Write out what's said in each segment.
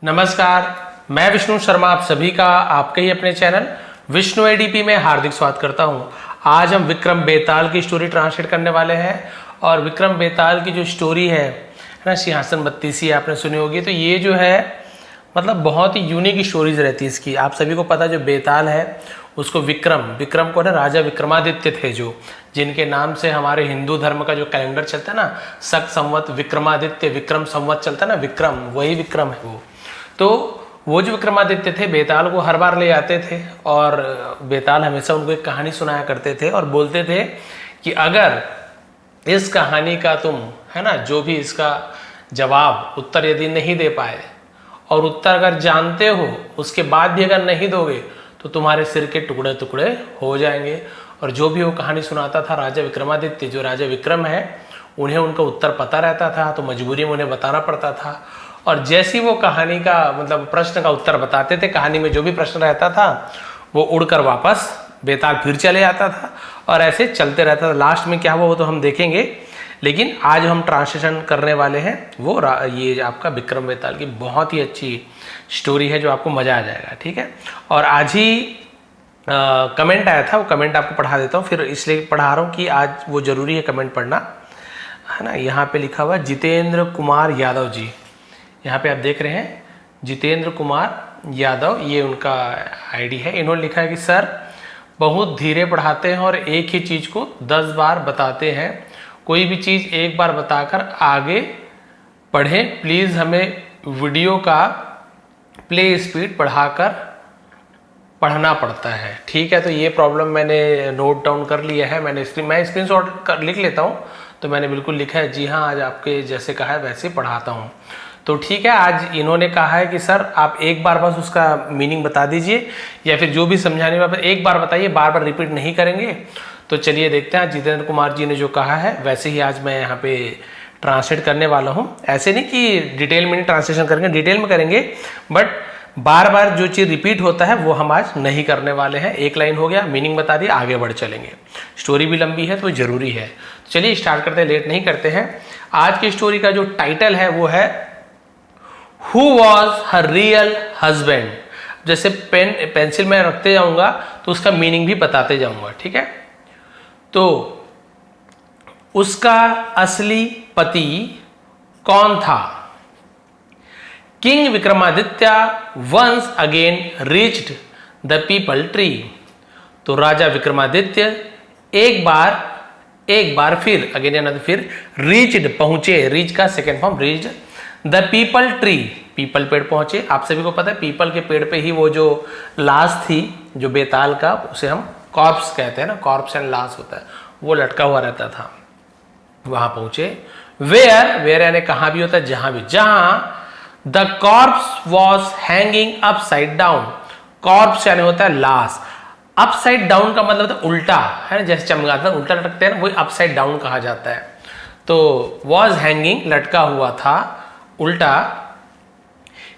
नमस्कार, मैं विष्णु शर्मा आप सभी का आपके ही अपने चैनल विष्णु एडीपी में हार्दिक स्वागत करता हूं। आज हम विक्रम बेताल की स्टोरी ट्रांसलेट करने वाले हैं और विक्रम बेताल की जो स्टोरी है ना, सिंहासन बत्तीसी आपने सुनी होगी। तो ये जो है मतलब बहुत ही यूनिक स्टोरीज रहती है इसकी। आप सभी को पता है जो बेताल है उसको विक्रम को ना राजा विक्रमादित्य थे जो, जिनके नाम से हमारे हिंदू धर्म का जो कैलेंडर चलता है ना, शक संवत विक्रमादित्य विक्रम संवत चलता है ना, विक्रम वही विक्रम है वो। तो वो जो विक्रमादित्य थे बेताल को हर बार ले आते थे और बेताल हमेशा उनको एक कहानी सुनाया करते थे और बोलते थे कि अगर इस कहानी का तुम है ना जो भी इसका जवाब उत्तर यदि नहीं दे पाए और उत्तर अगर जानते हो उसके बाद भी अगर नहीं दोगे तो तुम्हारे सिर के टुकड़े टुकड़े हो जाएंगे। और जो भी वो कहानी सुनाता था राजा विक्रमादित्य, जो राजा विक्रम है, उन्हें उनका उत्तर पता रहता था तो मजबूरी में उन्हें बताना पड़ता था। और जैसी वो कहानी का मतलब प्रश्न का उत्तर बताते थे, कहानी में जो भी प्रश्न रहता था वो उड़कर वापस बेताल फिर चले आता था और ऐसे चलते रहता था। लास्ट में क्या हुआ वो तो हम देखेंगे, लेकिन आज हम ट्रांसलेशन करने वाले हैं वो ये आपका विक्रम बेताल की बहुत ही अच्छी स्टोरी है जो आपको मज़ा आ जाएगा। ठीक है, और आज ही कमेंट आया था, वो कमेंट आपको पढ़ा देता हूँ। फिर इसलिए पढ़ा रहा हूँ कि आज वो ज़रूरी है कमेंट पढ़ना, है ना। यहाँ पे लिखा हुआ जितेंद्र कुमार यादव जी, यहाँ पे आप देख रहे हैं जितेंद्र कुमार यादव, ये उनका आईडी है। इन्होंने लिखा है कि सर बहुत धीरे पढ़ाते हैं और एक ही चीज़ को 10 बार बताते हैं। कोई भी चीज़ एक बार बताकर आगे पढ़ें प्लीज़। हमें वीडियो का प्ले स्पीड बढ़ाकर पढ़ना पड़ता है। ठीक है, तो ये प्रॉब्लम मैंने नोट डाउन कर लिया है। मैं स्क्रीनशॉट कर लिख लेता हूँ। तो मैंने बिल्कुल लिखा है जी हाँ, आज आपके जैसे कहा है वैसे पढ़ाता हूँ। तो ठीक है, आज इन्होंने कहा है कि सर आप एक बार बस उसका मीनिंग बता दीजिए या फिर जो भी समझाने वाला एक बार बताइए, बार बार रिपीट नहीं करेंगे। तो चलिए देखते हैं जितेंद्र कुमार जी ने जो कहा है वैसे ही आज मैं यहाँ पे ट्रांसलेट करने वाला हूँ। ऐसे नहीं कि डिटेल में नहीं ट्रांसलेशन करेंगे, डिटेल में करेंगे, बट बार बार जो चीज़ रिपीट होता है वो हम आज नहीं करने वाले हैं। एक लाइन हो गया, मीनिंग बता दिया, आगे बढ़ चलेंगे। स्टोरी भी लंबी है तो जरूरी है। चलिए स्टार्ट करते हैं, लेट नहीं करते हैं। आज की स्टोरी का जो टाइटल है वो है who was her real husband. जैसे पेंसिल में रखते जाऊंगा तो उसका मीनिंग भी बताते जाऊंगा। ठीक है, तो उसका असली पति कौन था। King Vikramaditya once again reached the peepal tree. तो राजा विक्रमादित्य एक बार फिर अगेन यानी फिर रीच्ड पहुंचे। रीच का second form reached the peepal tree, peepal पेड़ पहुंचे। आप सभी को पता है पीपल के पेड़ पे ही वो जो लाश थी जो बेताल का, उसे हम कॉर्प्स कहते हैं ना, कॉर्प्स एंड लाश होता है, वो लटका हुआ रहता था। वहां पहुंचे। वेयर यानी कहां भी होता है, जहां भी, जहां the corps was hanging upside down. Corps यानी होता है लाश, अपसाइड डाउन का मतलब होता है उल्टा, है ना, जैसे चमगादड़ उल्टा लटकते हैं ना, वही अपसाइड डाउन कहा जाता है। तो वॉज हैंगिंग लटका हुआ था उल्टा।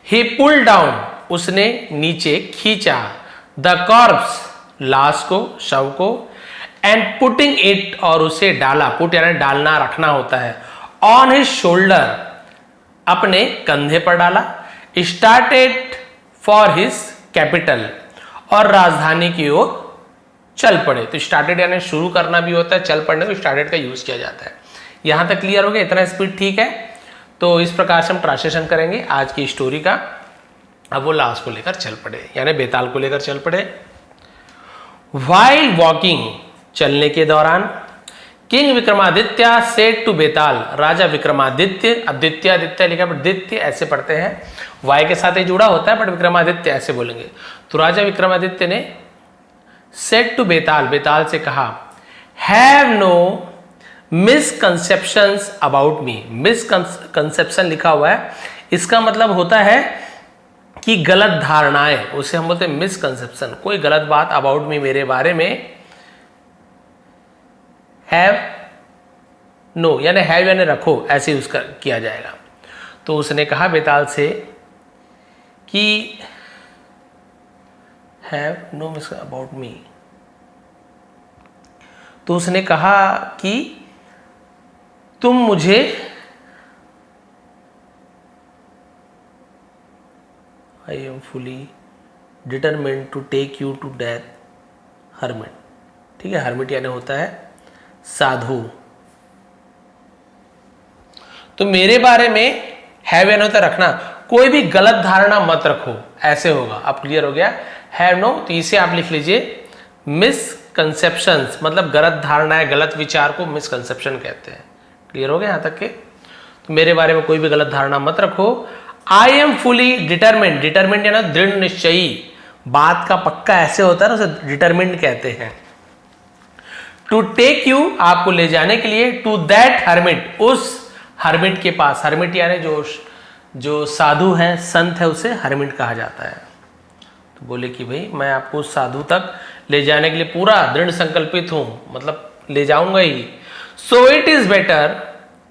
ही पुल डाउन उसने नीचे खींचा, द कॉर्प्स लाश को, शव को, एंड पुटिंग इट और उसे डाला, पुट यानी डालना रखना होता है, ऑन हिज शोल्डर अपने कंधे पर डाला, स्टार्टेड फॉर हिज कैपिटल और राजधानी की ओर चल पड़े। तो स्टार्टेड यानी शुरू करना भी होता है, चल पड़ने को स्टार्टेड का यूज किया जाता है। यहां तक क्लियर हो गया, इतना स्पीड ठीक है। तो इस प्रकार से हम ट्रांसलेशन करेंगे आज की स्टोरी का। अब वो लाश को लेकर चल पड़े यानी बेताल को लेकर चल पड़े। व्हाइल वॉकिंग चलने के दौरान, किंग विक्रमादित्य सेड टू बेताल, राजा विक्रमादित्य, अब आदित्य लिखा पर दित्य ऐसे पढ़ते हैं, वाई के साथ ही जुड़ा होता है बट विक्रमादित्य ऐसे बोलेंगे। तो राजा विक्रमादित्य ने सेड टू बेताल, बेताल से कहा, have no misconceptions about me. Misconception लिखा हुआ है, इसका मतलब होता है कि गलत धारणाएं, उसे हम बोलते हैं मिसकंसेप्शन। कोई गलत बात अबाउट मी, मेरे बारे में। हैव नो यानी हैव यानी रखो, ऐसे उसका किया जाएगा। तो उसने कहा बेताल से कि have no miss about me. तो उसने कहा कि तुम मुझे I am fully determined to take you to death hermit. ठीक है, हर्मिट यानी होता है साधु। तो मेरे बारे में हैव एन होता रखना, कोई भी गलत धारणा मत रखो, ऐसे होगा। अब क्लियर हो गया, हैव नो, तो इसे आप लिख लीजिए मिसकंसेप्शंस, मतलब गलत धारणाएं, गलत विचार को मिसकंसेप्शन कहते हैं। क्लियर हो गया यहाँ तक के? तो मेरे बारे में कोई भी गलत धारणा मत रखो। आई एम फुली डिटरमिन्ड, डिटरमिन्ड यानी दृढ़ निश्चयी, बात का पक्का ऐसे होता है ना, उसे डिटरमिन्ड कहते हैं। टू टेक यू, आपको ले जाने के लिए, टू दैट हर्मिट, उस हर्मिट के पास। हर्मिट यानी जो साधु है, संत है, उसे हर्मिट कहा जाता है। तो बोले कि भाई मैं आपको उस साधु तक ले जाने के लिए पूरा दृढ़ संकल्पित हूं, मतलब ले जाऊंगा ही। सो इट इज बेटर,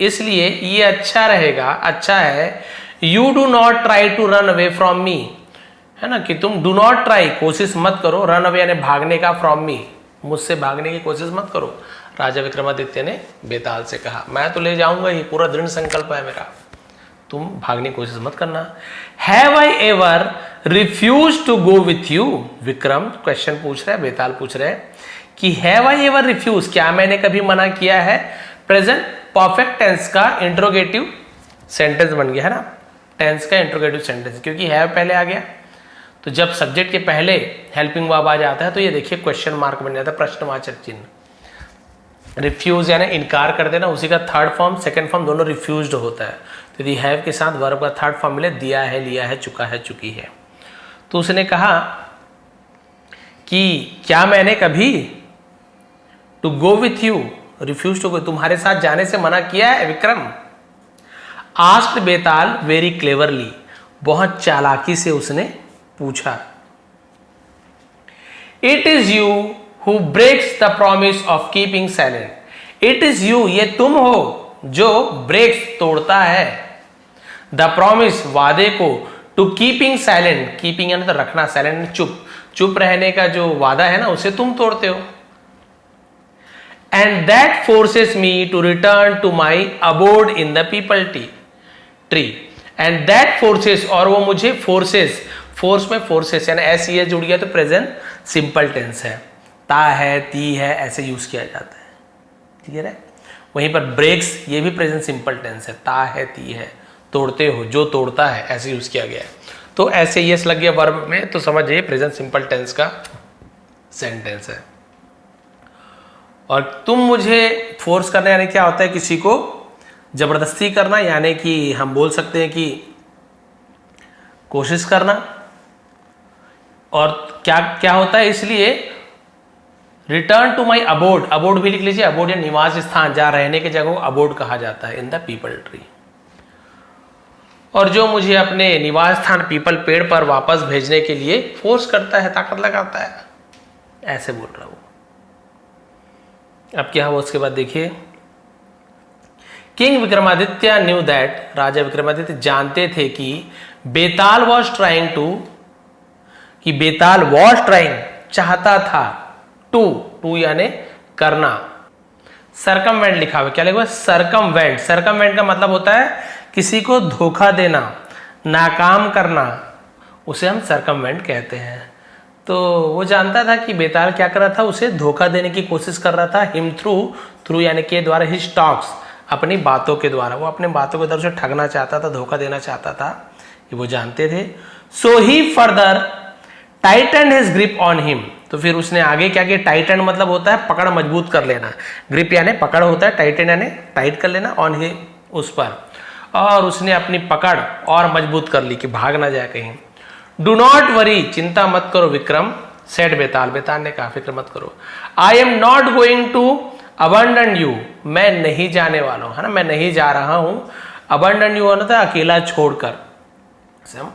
इसलिए ये अच्छा रहेगा, अच्छा है। You do not try to run away from me, है ना, कि तुम डू नॉट ट्राई, कोशिश मत करो, रन अवे यानी भागने का, फ्रॉम मी, मुझसे भागने की कोशिश मत करो। राजा विक्रमादित्य ने बेताल से कहा, मैं तो ले जाऊंगा ही, पूरा दृढ़ संकल्प है मेरा, तुम भागने की कोशिश मत करना। Have I ever refuse to go with you, Vikram question पूछ रहे हैं, बेताल पूछ रहे हैं कि हैव आई एवर रिफ्यूज, क्या मैंने कभी मना किया है। प्रेजेंट परफेक्ट टेंस का इंट्रोगेटिव सेंटेंस बन गया है ना, टेंस का इंट्रोगेटिव सेंटेंस, क्योंकि हैव पहले आ गया। तो जब सब्जेक्ट के पहले हेल्पिंग वर्ब आ जाता है तो ये देखिए क्वेश्चन मार्क बन जाता है, प्रश्नवाचक चिन्ह। रिफ्यूज यानी इनकार कर देना, उसी का थर्ड फॉर्म सेकंड फॉर्म दोनों रिफ्यूज्ड होता है। तो यदि हैव के साथ वर्ब का थर्ड फॉर्म मिले, दिया है, लिया है, चुका है, चुकी है। तो उसने कहा कि क्या मैंने कभी to go with you, refuse to go, तुम्हारे साथ जाने से मना किया है Vikram. Asked Betaal very cleverly, बहुत चालाकी से उसने पूछा। It is you who breaks the promise of keeping silent. It is you, ये तुम हो जो ब्रेक्स, तोड़ता है, द प्रॉमिस, वादे को, टू कीपिंग साइलेंट, कीपिंग यानी तो रखना, साइलेंट चुप, चुप रहने का जो वादा है ना, उसे तुम तोड़ते हो। And that forces me to return to my abode in the peepal tree. And that forces, और वो मुझे फोर्सेस, फोर्स में फोर्सेस यानी एस ई एस जुड़ गया तो प्रेजेंट सिंपल टेंस है, ता है, ती है, ऐसे यूज किया जाता है। क्लियर है? वहीं पर ब्रेक्स, ये भी प्रेजेंट सिंपल टेंस है, ता है, ती है, तोड़ते हो, जो तोड़ता है, ऐसे यूज किया गया है। तो ऐसे यस लग गया वर्ब में, तो समझिए प्रेजेंट सिंपल टेंस का सेंटेंस है। और तुम मुझे फोर्स करना यानी क्या होता है, किसी को जबरदस्ती करना, यानी कि हम बोल सकते हैं कि कोशिश करना। और क्या क्या होता है, इसलिए return to my abode, abode भी लिख लीजिए, अबोर्ड या निवास स्थान, जहां रहने की जगह को अबोर्ड कहा जाता है, इन द पीपल ट्री। और जो मुझे अपने निवास स्थान पीपल पेड़ पर वापस भेजने के लिए फोर्स करता है, ताकत लगाता है, ऐसे बोल रहा हूं। अब क्या हुआ उसके बाद देखिए, किंग विक्रमादित्य न्यू दैट, राजा विक्रमादित्य जानते थे कि बेताल वॉज ट्राइंग टू, कि बेताल वॉज ट्राइंग, चाहता था, टू यानी करना, सरकमवेंट लिखा हुआ, क्या लिखा हुआ, सरकमवेंट। सरकमवेंट का मतलब होता है किसी को धोखा देना, नाकाम करना, उसे हम सरकमवेंट कहते हैं। तो वो जानता था कि बेताल क्या कर रहा था, उसे धोखा देने की कोशिश कर रहा था, हिम थ्रू यानी के द्वारा, हिज टॉक्स, अपनी बातों के द्वारा, वो अपने बातों के द्वारा उसे ठगना चाहता था, धोखा देना चाहता था, ये वो जानते थे। So he further tightened his grip on him, तो फिर उसने आगे क्या किया, टाइटन मतलब होता है पकड़ मजबूत कर लेना, ग्रिप यानी पकड़ होता है, टाइटन यानी टाइट कर लेना, ऑन ही उस पर, और उसने अपनी पकड़ और मजबूत कर ली कि भाग ना जाए कहीं। डू नॉट वरी, चिंता मत करो विक्रम, सेड बेताल, बेताल ने कहा फिक्र मत करो। I am not going to abandon you, मैं नहीं जाने वाला हूं, है ना, मैं नहीं जा रहा हूं। अबंडन यू होता है अकेला छोड़कर, हम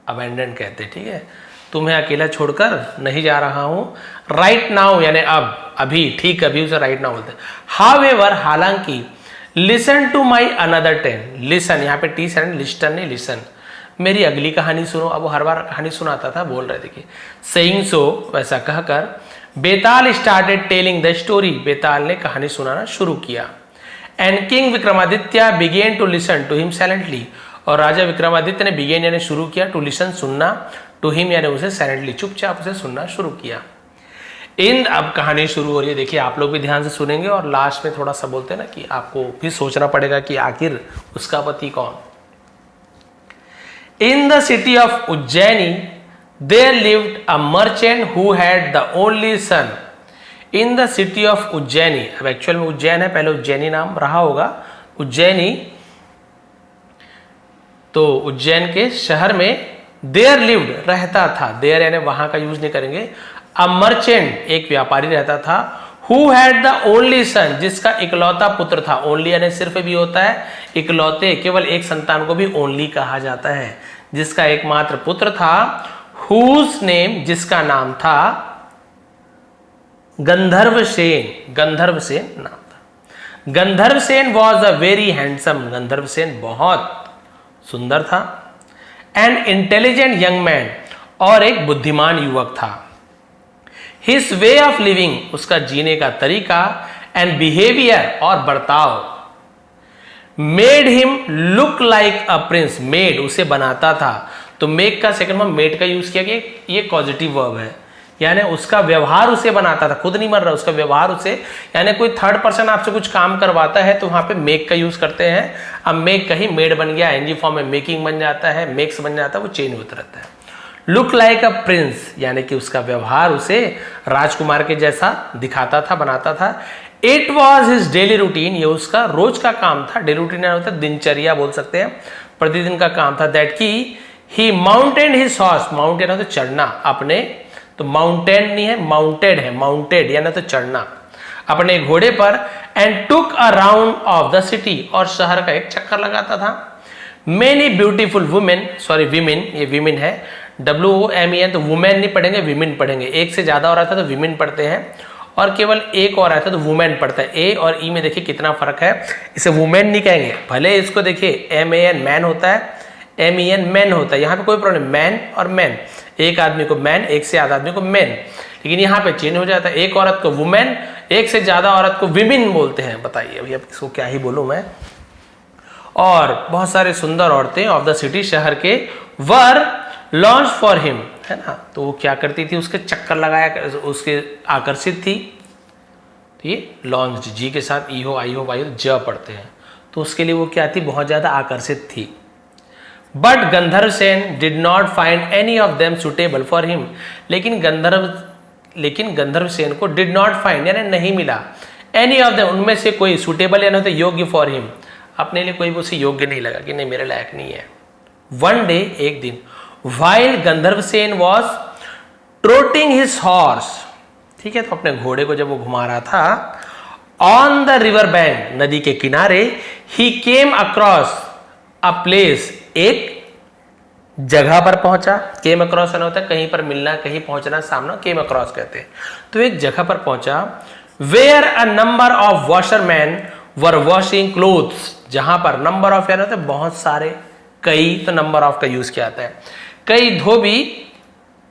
अबेंडन कहते हैं, ठीक है, तुम्हें अकेला छोड़कर नहीं जा रहा हूं। राइट नाउ यानी अब, अभी, ठीक अभी उसे राइट नाउ बोलते हैं। हाउएवर, हालांकि, listen to my another ten, listen यहाँ पे टी सेंड, लिस्टन नहीं, लिसन, मेरी अगली कहानी सुनो। अब वो हर बार कहानी सुनाता था, बोल रहे थे कि सेइंग सो, वैसा कहकर Betaal started telling the story, Betaal ने कहानी सुनाना शुरू किया। And king Vikramaditya began to listen to him silently, और राजा विक्रमादित्य ने बिगेन यानी शुरू किया, टू लिसन सुनना, टू हिम यानी उसे साइलेंटली चुपचाप उसे सुनना शुरू किया। इन अब कहानी शुरू हो रही है, देखिए आप लोग भी ध्यान से सुनेंगे और लास्ट में थोड़ा सा बोलते हैं ना कि आपको भी सोचना पड़ेगा कि आखिर उसका पति कौन। In the city of Ujjaini there lived a merchant who had the only son. In the city of Ujjaini, अब एक्चुअल में उज्जैन है, पहले उज्जैनी नाम रहा होगा, उज्जैनी, तो उज्जैन के शहर में देयर लिव्ड रहता था, देयर यानी वहां का यूज नहीं करेंगे, अ मर्चेंट एक व्यापारी रहता था, हु हैड द ओनली सन जिसका इकलौता पुत्र था, ओनली यानी सिर्फ भी होता है, इकलौते केवल एक संतान को भी ओनली कहा जाता है, जिसका एकमात्र पुत्र था, हुज नेम जिसका नाम था गंधर्वसेन, गंधर्वसेन नाम था। Gandharvasen was a very handsome, Gandharvasen बहुत सुंदर था, एंड इंटेलिजेंट यंग मैन और एक बुद्धिमान युवक था। हिज वे ऑफ लिविंग उसका जीने का तरीका, एंड बिहेवियर और बर्ताव, made him look like a prince, made उसे बनाता था, तो मेक का सेकंड में मेड का यूज किया गया, ये पॉजिटिव वर्ब है, यानी उसका व्यवहार उसे बनाता था, खुद नहीं मर रहा, उसका व्यवहार उसे, यानी कोई थर्ड पर्सन आपसे कुछ काम करवाता है तो वहां पे मेक का यूज करते हैं। अब मेक कहीं मेड बन गया, एनजी फॉर्म में मेकिंग बन जाता है, मेक्स बन जाता है, वो चेंज होता रहता है। लुक लाइक अ प्रिंस यानी कि उसका व्यवहार उसे राजकुमार के जैसा दिखाता था, बनाता था। It was his daily routine, ये उसका रोज का काम था, डेली रूटीन होता है दिनचर्या बोल सकते हैं, प्रतिदिन का काम था, दैट की ही माउंटेड हिज हॉर्स, माउंटेन होता है चढ़ना अपने, तो माउंटेन नहीं है माउंटेड है, माउंटेड यानी तो चढ़ना अपने घोड़े पर, and took a round of the city और शहर का एक चक्कर लगाता था। Many beautiful women, sorry women, ये विमेन है, WOMEN, तो वुमेन नहीं पढ़ेंगे विमेन पढ़ेंगे, एक से ज्यादा और आता है तो विमेन पढ़ते हैं, और केवल एक और आता है तो वुमेन पढ़ता है। ए और ई में देखिए कितना फर्क है, इसे वुमेन नहीं कहेंगे, भले इसको देखिए MAN मैन होता है, MEN मैन होता है, यहाँ पे कोई प्रॉब्लम, मैन और मैन, एक आदमी को मैन, एक से ज्यादा आदमी को मैन, लेकिन यहाँ पे चेंज हो जाता है, एक औरत को वुमेन, एक से ज्यादा औरत को विमेन बोलते हैं। बताइए अभी अब इसको क्या ही बोलूं मैं। और बहुत सारे सुंदर औरतें ऑफ द सिटी शहर के वर लॉन्च फॉर हिम, है ना, तो वो क्या करती थी, उसके चक्कर लगाया, उसके आकर्षित थी, तो ये लॉन्च जी के साथ ई हो आई हो वाई हो ज पढ़ते हैं, तो उसके लिए वो क्या थी, बहुत ज्यादा आकर्षित थी। But Gandharvasen did not find any of them suitable for him, लेकिन गंधर्वसेन को डिड नॉट फाइंड यानी नहीं मिला, एनी ऑफ देम उनमें से कोई सुटेबल यानी होता योग्य फॉर हिम, अपने लिए कोई भी उसे योग्य नहीं लगा कि नहीं मेरे लायक नहीं है। वन डे एक दिन, while Gandharvasen was trotting his horse, ठीक है, तो अपने घोड़े को जब वो घुमा रहा था, on the river bank नदी के किनारे, he came across a place, एक जगह पर पहुंचा, came across होता है कहीं पर मिलना, कहीं पहुंचना, सामना came across कहते हैं, तो एक जगह पर पहुंचा, where a number of washermen were washing clothes, जहां पर नंबर ऑफ यानी होता है बहुत सारे, कई तो नंबर ऑफ का यूज किया जाता है, कई धोबी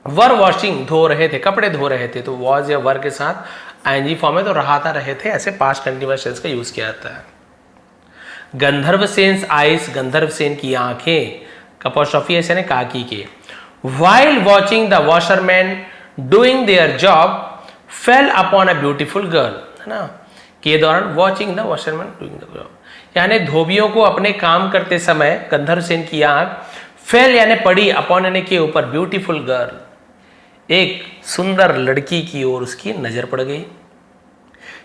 वर वॉशिंग धो रहे थे, कपड़े धो रहे थे, तो वॉज या वर के साथ आईएनजी फॉर्म में तो रहाता रहे थे, ऐसे पास्ट कंटीन्यूअस टेंस का यूज किया जाता है। गंधर्वसेन आइस, गंधर्वसेन की आंखें, अपोस्ट्रोफी ऐसे ने काकी के, while watching the washerman doing their job fail upon a beautiful girl, है ना, के दौरान watching the washerman doing the job, यानी धोबियों को अपने काम करते समय गंधर्वसेन की आंख फेल यानी पड़ी, अपॉन यानी के ऊपर, ब्यूटीफुल गर्ल एक सुंदर लड़की की ओर उसकी नजर पड़ गई।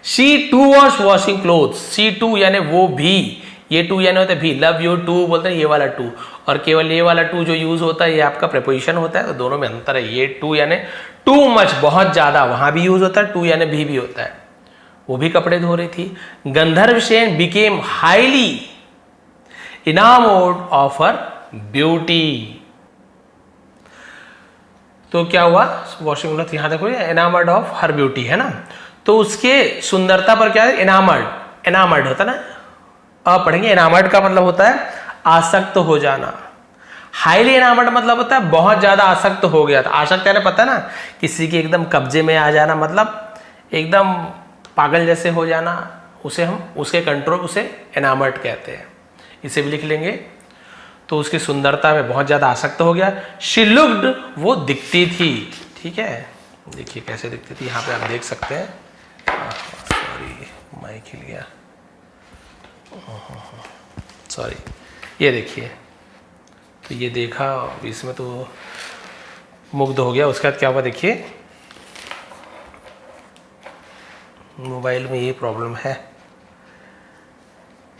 She too was washing clothes, she too यानी वो भी, ये टू यानी होता है भी, लव यू टू बोलते हैं ये वाला टू, और केवल ये वाला टू जो यूज होता है ये आपका प्रेपोजिशन होता है, तो दोनों में अंतर है। ये टू यानी टू मच बहुत ज्यादा, वहां भी यूज होता है, टू यानी भी होता है, वो भी कपड़े धो रही थी। Gandharvasen became highly enamoured of her beauty, तो क्या हुआ, वॉशिंग क्लॉथ यहां देखो एनामर्ड ऑफ हर ब्यूटी, है ना, तो उसके सुंदरता पर क्या है, एनामर्ड, एनामर्ड होता ना, अब पढ़ेंगे, एनामर्ड का मतलब होता है आसक्त हो जाना, हाईली एनामर्ड मतलब होता है बहुत ज्यादा आसक्त हो गया था, आसक्त यानी पता है ना, किसी के एकदम कब्जे में आ जाना, मतलब एकदम पागल जैसे हो जाना, उसे हम उसके कंट्रोल, उसे एनामर्ड कहते हैं, इसे भी लिख लेंगे। तो उसकी सुंदरता में बहुत ज़्यादा आसक्त हो गया। शी लुक्ड, वो दिखती थी, ठीक है, देखिए कैसे दिखती थी, यहाँ पे आप देख सकते हैं। सॉरी माइक हिल गया, सॉरी, ये देखिए, तो ये देखा, इसमें तो मुग्ध हो गया। उसके बाद क्या हुआ देखिए, मोबाइल में ये प्रॉब्लम है।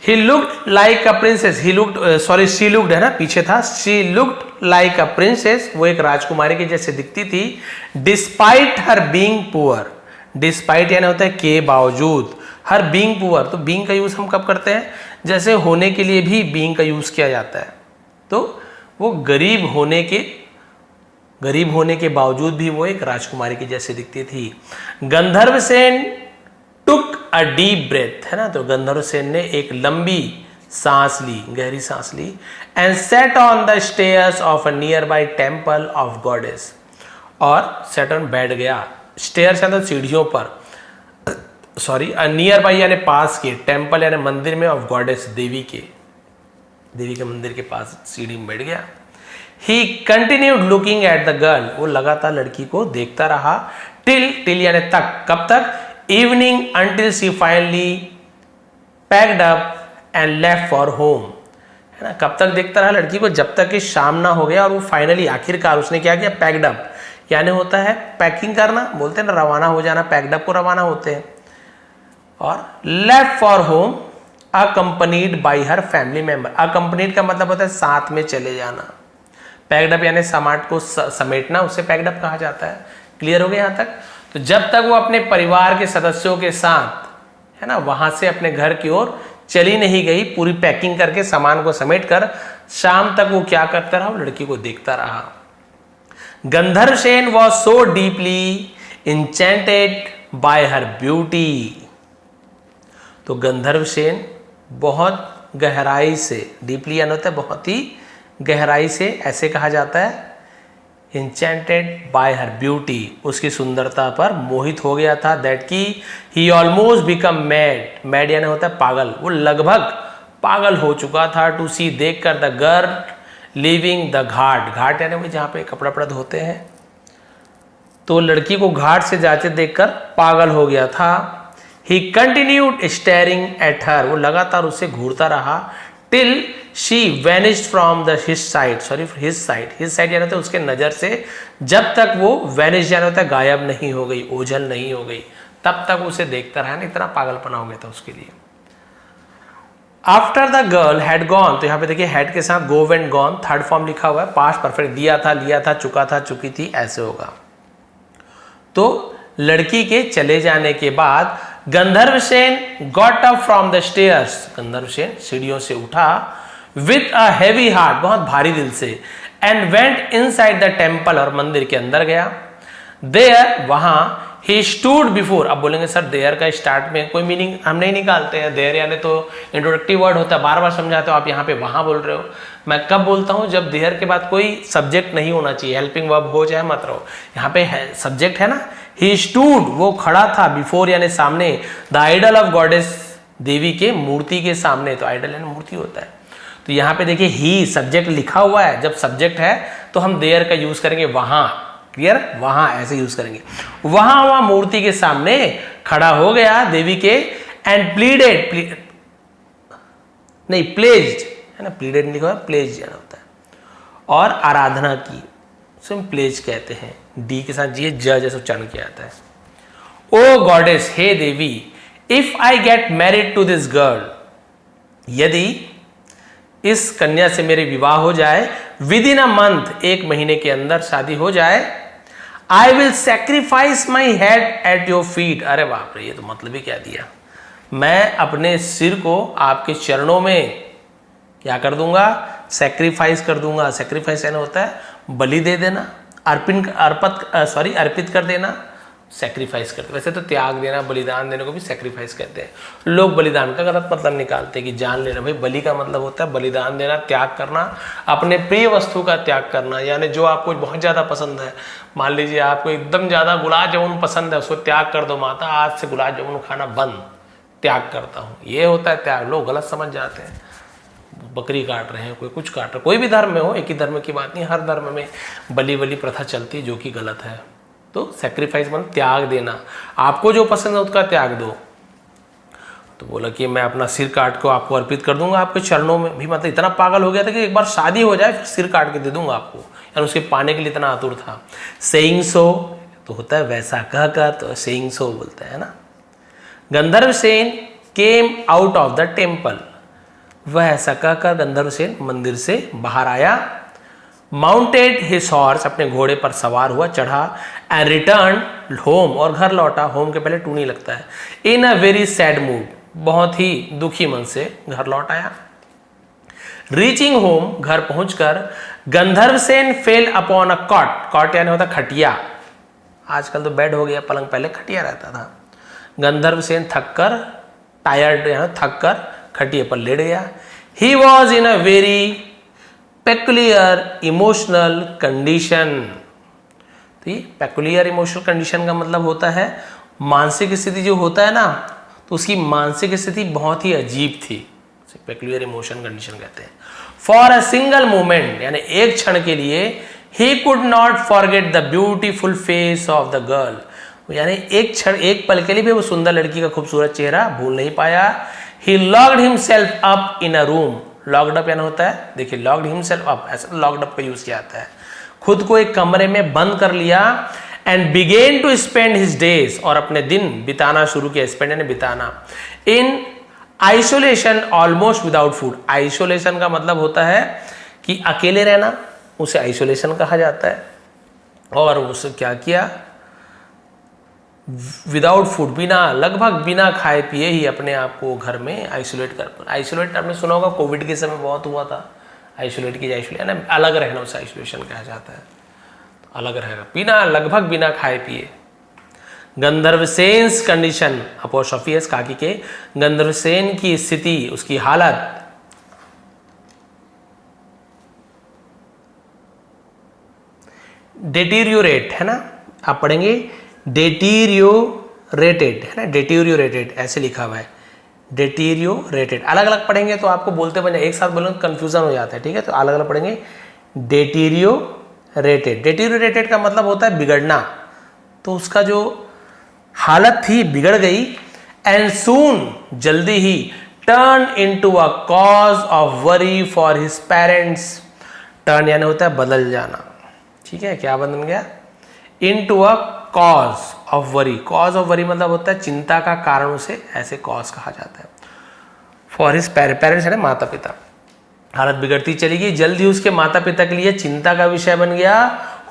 He looked like a princess. He looked, sorry, she looked है ना, पीछे था, she looked like a princess. वो एक राजकुमारी के जैसे दिखती थी। Despite her being poor. Despite यानी होता है के बावजूद, her being poor, तो being का यूज हम कब करते हैं, जैसे होने के लिए भी being का यूज किया जाता है। तो वो गरीब होने के बावजूद भी वो एक राजकुमारी की जैसे दिखती थी। गंधर्व सेन टुक अ डीप ब्रेथ, है ना, तो गंधर्व सेन ने एक लंबी सांस ली, गहरी सांस ली। And sat on the stairs of a nearby temple of goddess, और सेटन बैठ गया, स्टेयर्स यानी सीढ़ियों पर, सॉरी, नियर बाई यानी पास के, टेम्पल यानी मंदिर में, ऑफ गॉडेस देवी के मंदिर के पास सीढ़ी में बैठ गया। ही continued looking at the girl, वो लगातार लड़की को देखता रहा। टिल यानी तक, कब तक, evening, until she finally packed up and left for home, है ना, कब तक देखता रहा लड़की को, जब तक कि शाम ना हो गया, और वो फाइनली आखिरकार उसने क्या किया, पैक्ड अप यानी होता है पैकिंग करना, बोलते हैं ना, रवाना हो जाना, पैक्ड अप को रवाना होते हैं, और left for home accompanied by her family member. Accompanied का मतलब होता है साथ में चले जाना, पैक्ड अप यानी समाट को समेटना, उसे पैक्ड अप कहा जाता है। क्लियर हो गया यहाँ तक। तो जब तक वो अपने परिवार के सदस्यों के साथ, है ना, वहां से अपने घर की ओर चली नहीं गई, पूरी पैकिंग करके सामान को समेट कर, शाम तक वो क्या करता रहा, वो लड़की को देखता रहा। गंधर्व Sen was so deeply enchanted bye her beauty, तो गंधर्व सेन बहुत गहराई से, डीपली यानी होता है बहुत ही गहराई से, ऐसे कहा जाता है, इंचेंटेड बाय हर ब्यूटी, उसकी सुंदरता पर मोहित हो गया था। दैट की ही ऑलमोस्ट बिकम मैड यानी होता है पागल, वो लगभग पागल हो चुका था। टू सी, देख कर, द गर्ल लिविंग द घाट यानी वो जहाँ पे कपड़ा वपड़ा धोते हैं, तो लड़की को घाट से जाते देखकर पागल हो गया था। ही कंटिन्यूड स्टेयरिंग एट हर, वो लगातार उससे घूरता रहा। Till she vanished from the his side, sorry his side यानी होता है उसके नजर से, जब तक वो वेनिश यानी होता है गायब नहीं हो गई, ओझल नहीं हो गई, तब तक उसे देखता रहा। ना इतना पागलपना हो गया था उसके लिए। After the girl had gone, तो यहाँ पे देखिए हैड के साथ go went gone, third form लिखा हुआ है, पास्ट परफेक्ट, दिया था, लिया था, चुका था, चुकी थी, ऐसे होगा। तो लड़की के चले जाने के बाद गंधर्व Sen got up from the stairs, गंधर्व सेन सीढ़ियों से उठा, विथ अ हैवी हार्ट, बहुत भारी दिल से, and went inside the temple, और मंदिर के अंदर गया। देयर, वहां, ही स्टूड बिफोर, अब बोलेंगे सर देयर का स्टार्ट में कोई मीनिंग हम नहीं निकालते हैं, देयर यानी तो इंट्रोडक्टिव वर्ड होता है, बार बार समझाते हो आप, यहाँ पे वहां बोल रहे हो। मैं कब बोलता हूं, जब देयर के बाद कोई सब्जेक्ट नहीं होना चाहिए, हेल्पिंग वर्ब हो चाहे मत रहो, यहाँ पे सब्जेक्ट है ना। ही स्टूड, वो खड़ा था, बिफोर यानी सामने, द आइडल ऑफ गॉडेस, देवी के मूर्ति के सामने, तो आइडल यानी मूर्ति होता है। तो यहाँ पे देखिए ही सब्जेक्ट लिखा हुआ है, जब सब्जेक्ट है तो हम देयर का यूज करेंगे वहां, क्लियर, वहां ऐसे यूज करेंगे। वहां मूर्ति के सामने खड़ा हो गया देवी के, एंड प्लीडेड, नहीं प्लेज्ड है ना, प्लीडेड लिखा हुआ, प्लेज जाना होता है, और आराधना की, उसे हम प्लेज कहते हैं, डी के साथ जी जैसे उच्चारण किया जाता है। ओ गॉडेस, हे देवी, if I get married to this girl, यदि इस कन्या से मेरे विवाह हो जाए, विद इन अ मंथ, एक महीने के अंदर शादी हो जाए, I will sacrifice my head at your feet, अरे बाप रे, ये तो मतलब ही क्या दिया, मैं अपने सिर को आपके चरणों में क्या कर दूंगा, सेक्रीफाइस कर दूंगा। सेक्रीफाइस यानी होता है बलि दे देना, अर्पित कर देना, सेक्रीफाइस करते, वैसे तो त्याग देना, बलिदान देने को भी सेक्रीफाइस कहते हैं। लोग बलिदान का गलत मतलब निकालते हैं कि जान लेना, भाई बलि का मतलब होता है बलिदान देना, त्याग करना, अपने प्रिय वस्तु का त्याग करना, यानी जो आपको बहुत ज़्यादा पसंद है, मान लीजिए आपको एकदम ज़्यादा गुलाब जामुन पसंद है, उसको त्याग कर दो, माता आज से गुलाब जामुन खाना बंद, त्याग करता हूँ, ये होता है त्याग। लोग गलत समझ जाते हैं, बकरी काट रहे हैं, कोई कुछ काट रहा है, कोई भी धर्म में हो, एक ही धर्म की बात नहीं, हर धर्म में बलि बलि प्रथा चलती है जो कि गलत है। तो सेक्रीफाइस मतलब त्याग देना, आपको जो पसंद है उसका त्याग दो। तो बोला कि मैं अपना सिर काट को आपको अर्पित कर दूंगा आपके चरणों में भी। मतलब इतना पागल हो गया था कि एक बार शादी हो जाए फिर सिर काट के दे दूंगा आपको, यानी उसके पाने के लिए इतना आतुर था। सेइंग सो तो होता है वैसा कह कर, तो सेइंग सो बोलते हैं ना। Gandharvasen came out of the temple, वह ऐसा कहकर गंधर्वसेन मंदिर से बाहर आया। माउंटेड हिज हॉर्स, अपने घोड़े पर सवार हुआ, चढ़ा, एंड रिटर्न होम, और घर लौटा। होम के पहले टू नहीं लगता है। इन अ वेरी सैड मूड, बहुत ही दुखी मन से घर लौट आया। रीचिंग होम, घर पहुंचकर Gandharvasen fell upon a cot, cot यानी होता खटिया, आजकल तो बेड हो गया, पलंग पहले खटिया रहता था। गंधर्वसेन थककर, टायर्ड यानी थक कर खटिए पर लेट गया। He was in a very peculiar emotional condition. तो ये पेकुलियर इमोशनल कंडीशन का मतलब होता है मानसिक स्थिति जो होता है ना, तो उसकी मानसिक स्थिति बहुत ही अजीब थी, पेकुलियर इमोशन कंडीशन कहते हैं। फॉर अ सिंगल मोमेंट, यानी एक क्षण के लिए, ही could not forget the beautiful face of the girl, यानी एक क्षण, एक पल के लिए भी वो सुंदर लड़की का खूबसूरत चेहरा भूल नहीं पाया। He locked himself up in a room, locked up यानी होता है, देखिए लॉक्ड हिमसेल्फ अप, ऐसा लॉक्ड अप का यूज किया जाता है, खुद को एक कमरे में बंद कर लिया। And begin to spend his days, और अपने दिन बिताना शुरू किया, स्पेंड यानी बिताना, in isolation almost without food. Isolation का मतलब होता है कि अकेले रहना, उसे आइसोलेशन कहा जाता है। और उसे क्या किया, विदाउट फूड, बिना, लगभग बिना खाए पिए ही अपने आप को घर में आइसोलेट कर, आइसोलेट आपने सुना होगा कोविड के समय बहुत हुआ था, आइसोलेट की, आइसोलेट ना अलग रहना, उसे आइसोलेशन कहा जाता है, तो अलग रहेगा, बिना, लगभग बिना खाए पिए। गंधर्वसेन्स कंडीशन, अपोस्ट्रोफी एस काकी के, गंधर्वसेन की स्थिति, उसकी हालत, डेटीरियोरेट है ना, आप पढ़ेंगे डेटीरियोरेटेड है ना, डेटीरियोरेटेड ऐसे लिखा हुआ है, डेटीरियोरेटेड, अलग अलग पढ़ेंगे तो आपको बोलते बने, एक साथ बोलेंगे कंफ्यूजन हो जाता है, ठीक है, तो अलग अलग पढ़ेंगे। डेटीरियोरेटेड, डेटीरियोरेटेड का मतलब होता है बिगड़ना, तो उसका जो हालत थी बिगड़ गई। एंड सून, जल्दी ही, turn into a cause of worry for his parents, turn यानी होता है बदल जाना, ठीक है, क्या बदल गया, into a cause of worry, cause of worry मतलब होता है चिंता का कारण, उसे ऐसे कॉज कहा जाता है। फॉर हिज पेरेंट्स है ना, माता पिता, हालत बिगड़ती चली गई, जल्द ही उसके माता पिता के लिए चिंता का विषय बन गया।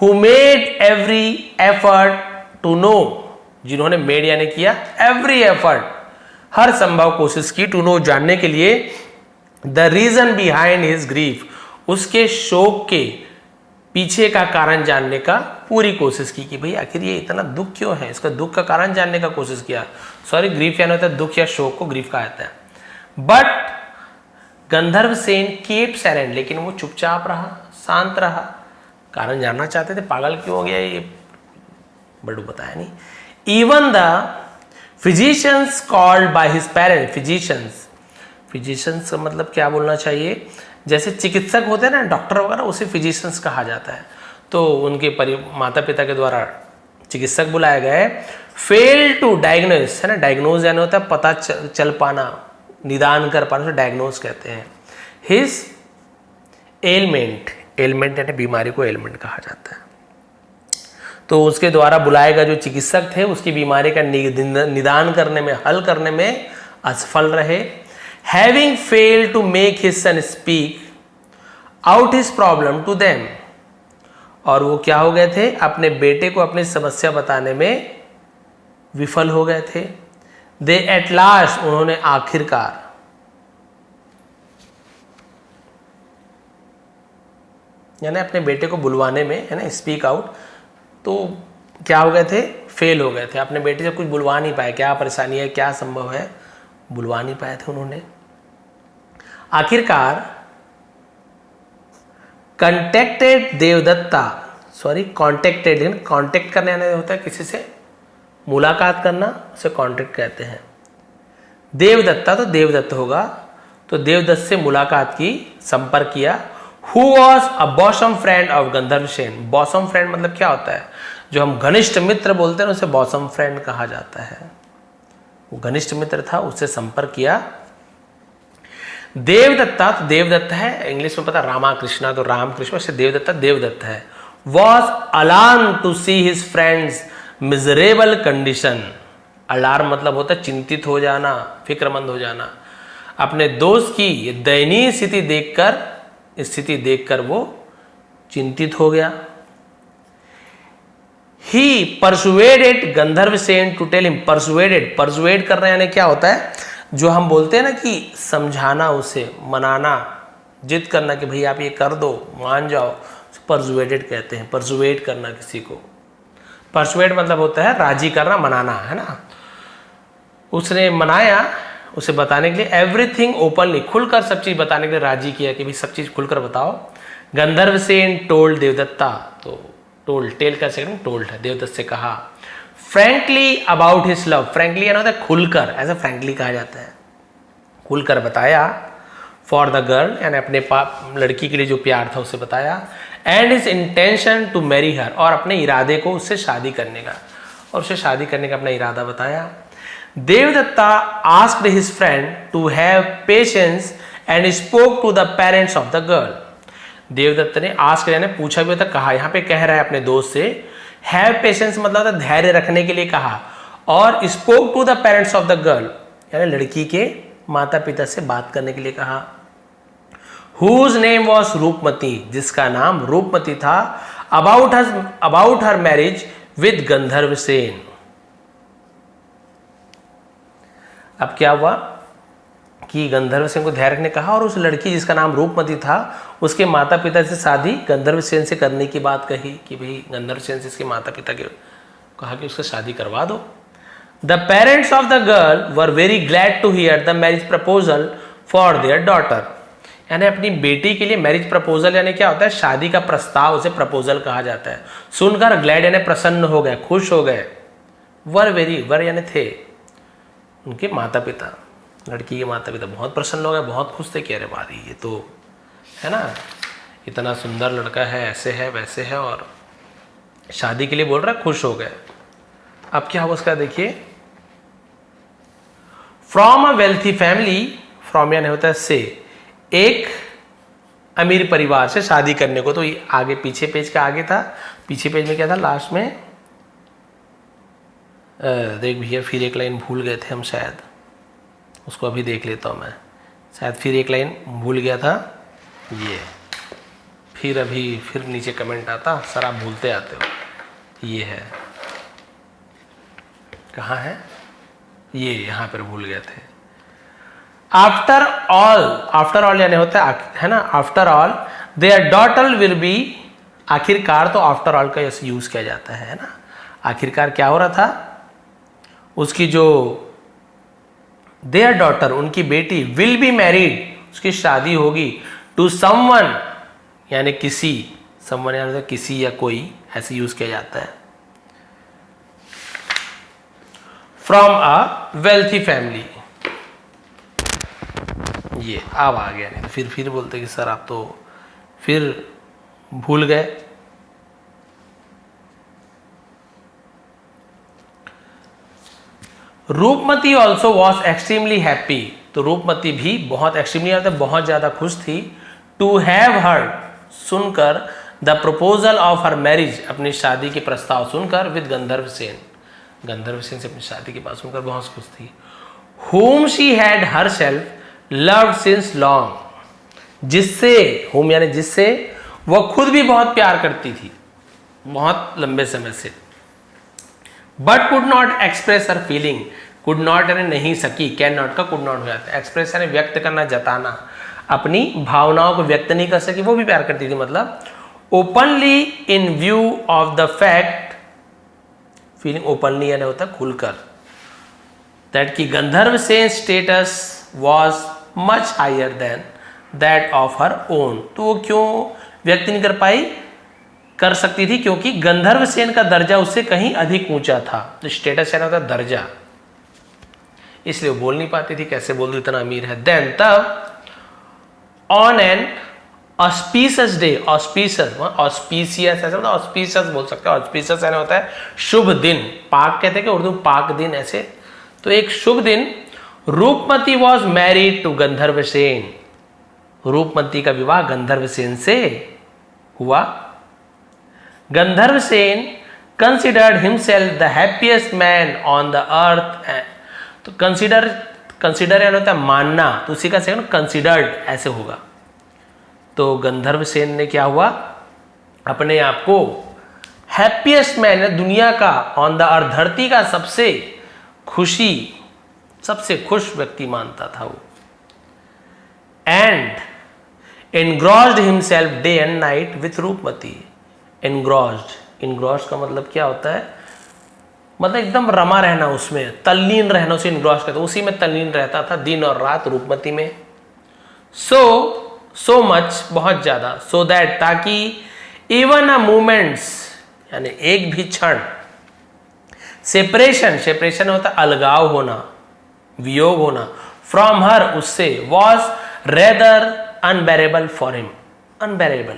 Who made every effort to know, जिन्होंने मेड यानी किया, एवरी एफर्ट, हर संभव कोशिश की, टू नो जानने के लिए, the reason behind his grief, उसके शोक के पीछे का कारण जानने का पूरी कोशिश की कि भाई आखिर ये इतना दुख क्यों है, इसका दुख का कारण जानने का कोशिश किया। सॉरी, ग्रीफ यानी होता है दुख या शोक को ग्रीफ कहा जाता है। बट गंधर्वसेन केप साइलेंट, लेकिन वो चुपचाप रहा, शांत रहा, कारण जानना चाहते थे, पागल क्यों हो गया ये, बड़ू बताया नहीं। Even the physicians called by his parents, physicians, physicians का मतलब क्या बोलना चाहिए, जैसे चिकित्सक होते हैं ना, डॉक्टर वगैरह, उसे फिजिशियंस कहा जाता है, तो उनके माता पिता के द्वारा चिकित्सक बुलाए गए। फेल टू डायग्नोस है ना, डायग्नोज यानी होता है पता चल पाना, निदान कर पाना, डायग्नोज कहते हैं। हिज एलमेंट, एलमेंट यानी बीमारी को एलमेंट कहा जाता है, तो उसके द्वारा बुलाए गए जो चिकित्सक थे उसकी बीमारी का निदान करने में, हल करने में असफल रहे। Having failed to make his son speak out his problem to them, और वो क्या हो गए थे, अपने बेटे को अपनी समस्या बताने में विफल हो गए थे। दे एट लास्ट, उन्होंने आखिरकार, यानी अपने बेटे को बुलवाने में, है ना, स्पीक आउट, तो क्या हो गए थे, फेल हो गए थे, अपने बेटे से कुछ बुलवा नहीं पाए, क्या परेशानी है, क्या संभव है, बुलवा नहीं पाए थे उन्होंने। आखिरकार contacted Devdatta, sorry contacted, contact करने आने होता है किसी से मुलाकात करना, उसे कॉन्टेक्ट कहते हैं। देवदत्ता तो देवदत्त होगा, तो देवदत्त से मुलाकात की, संपर्क किया। Who was a bosom friend of Gandharva Sen. Bosom friend मतलब क्या होता है, जो हम घनिष्ठ मित्र बोलते हैं उसे बॉसम फ्रेंड कहा जाता है। वो घनिष्ठ मित्र था, उससे संपर्क किया। देवदत्ता, तो देवदत्त है, इंग्लिश में पता रामाकृष्णा, तो रामकृष्ण से देवदत्ता देवदत्त है। Was alarm to see his friends miserable condition. Alarm मतलब होता है चिंतित हो जाना, फिक्रमंद हो जाना। अपने दोस्त की दयनीय स्थिति देखकर वो चिंतित हो गया। He persuaded Gandharv Sen to tell him. Persuade करना यानी क्या होता है, जो हम बोलते हैं ना कि समझाना, उसे मनाना, जिद करना कि भाई आप ये कर दो, मान जाओ, परसुएडेड कहते हैं। परसुएड करना किसी को, परसुएड मतलब होता है राजी करना, मनाना, है ना। उसने मनाया, उसे बताने के लिए एवरीथिंग ओपनली, खुलकर सब चीज बताने के लिए राजी किया कि भाई सब चीज खुलकर बताओ। गंधर्व सेन टोल्ड देवदत्ता, तो टोल्ड, टेल का सेकंड टोल्ड है, देवदत्त से कहा। Frankly about his love. Frankly यानी होता है खुलकर, ऐसा फ्रैंकली कहा जाता है, खुलकर बताया। फॉर द गर्ल यानी अपने लड़की के लिए जो प्यार था उसे बताया। And his intention to marry her, और अपने इरादे को उससे शादी करने का, और उसे शादी करने का अपना इरादा बताया। Devdatta asked his friend to have patience and spoke to the parents of the girl. Devdatt ने आस्क यानी पूछा भी था, कहा, यहाँ पे कह रहा है अपने दोस्त से। हैव पेशेंस मतलब था धैर्य रखने के लिए कहा, और spoke to the parents of the girl यानी लड़की के माता पिता से बात करने के लिए कहा। हुज नेम वॉज रूपमती, जिसका नाम रूपमती था। अबाउट हर मैरिज विद गंधर्व सेन। अब क्या हुआ कि गंधर्व सेन को धैर्य रखने कहा, और उस लड़की जिसका नाम रूपमती था उसके माता पिता से शादी गंधर्व सेन से करने की बात कही कि भाई गंधर्व सेन से इसके माता पिता के कहा कि उसका शादी करवा दो। The parents of the girl were very glad to hear the marriage proposal for their daughter. यानी अपनी बेटी के लिए मैरिज प्रपोजल यानी क्या होता है, शादी का प्रस्ताव, उसे प्रपोजल कहा जाता है। सुनकर ग्लैड यानी प्रसन्न हो गए, खुश हो गए। वर यानी थे उनके माता पिता, लड़की के माता पिता बहुत प्रसन्न हो गए, बहुत खुश थे कि अरे बारी ये तो है ना, इतना सुंदर लड़का है, ऐसे है वैसे है, और शादी के लिए बोल रहा है, खुश हो गए। अब क्या हुआ उसका देखिए। From a wealthy family, from यानी होता है से, एक अमीर परिवार से शादी करने को, तो ये आगे पीछे पेज का आगे था, पीछे पेज में क्या था लास्ट में, देख भैया फिर एक लाइन भूल गए थे हम, शायद उसको अभी देख लेता हूँ मैं, शायद फिर एक लाइन भूल गया था ये, फिर अभी फिर नीचे कमेंट आता, सर आप भूलते आते हो। ये है, कहाँ है ये, यहाँ पर भूल गए थे। आफ्टर ऑल यानी होता है ना, after all there daughter will be, आखिरकार, तो आफ्टर ऑल का यूज किया जाता है ना। आखिरकार क्या हो रहा था, उसकी जो देयर डॉटर, उनकी बेटी, विल बी मैरिड, उसकी शादी होगी, टू समवन यानी किसी, समवन यानी किसी या कोई, ऐसे यूज किया जाता है। फ्रॉम अ वेल्थी फैमिली, ये अब आ गया, नहीं फिर बोलते कि सर आप तो फिर भूल गए। Roopmati also was extremely happy, तो रूपमती भी बहुत एक्सट्रीमली बहुत ज्यादा खुश थी। टू हैव हर्ड, सुनकर, the proposal of her marriage, अपनी शादी के प्रस्ताव सुनकर, विद गंधर्व सेन, गंधर्व सेन से अपनी शादी की बात सुनकर बहुत खुश थी। whom she had herself loved since long, जिससे, whom यानी जिससे वह खुद भी बहुत प्यार करती थी बहुत लंबे समय से। But could not express her feeling, could not यानी नहीं सकी, कैन नॉट का कुड नॉट हो जाता है। एक्सप्रेस यानी व्यक्त करना, जताना, अपनी भावनाओं को व्यक्त नहीं कर सकी, वो भी प्यार करती थी मतलब। Openly in view of the fact, feeling openly यानी होता है खुलकर, दैट की Gandharv Sen status was much higher than that of her own. तो वो क्यों व्यक्त नहीं कर सकती थी, क्योंकि गंधर्व सेन का दर्जा उससे कहीं अधिक ऊंचा था। तो स्टेटस यानी होता दर्जा, इसलिए वो बोल नहीं पाती थी, कैसे बोल दो इतना अमीर है। देन तब on an auspicious day, auspicious ऐसे होता है, ऑस्पिशियस बोल सकते हैं, ऑस्पिशियस यानी होता है शुभ दिन, पाक कहते हैं कि उर्दू पाक दिन ऐसे। तो एक शुभ दिन Roopmati was married to Gandharvasen, Roopmati का विवाह गंधर्वसेन से हुआ। Gandharvasen considered himself the happiest man on the earth. तो कंसिडर यानी होता है मानना, तो उसी का सेकंड कंसिडर्ड ऐसे होगा। तो गंधर्वसेन ने क्या हुआ, अपने आप को हैप्पीएस्ट मैन, दुनिया का, ऑन द अर्थ, धरती का सबसे खुश व्यक्ति मानता था वो। And engrossed himself day and night with Roopmati. Engrossed का मतलब क्या होता है, मतलब एकदम रमा रहना, उसमें तल्लीन रहना, उसे एनग्रॉस्ड कहते हैं, उसी में तल्लीन रहता था दिन और रात रूपमती में। सो मच, बहुत ज्यादा, सो दैट, ताकि इवन अ मोमेंट्स यानी एक भी क्षण, सेपरेशन होता है अलगाव होना, वियोग होना, फ्रॉम हर, उससे, was rather unbearable for him. Unbearable,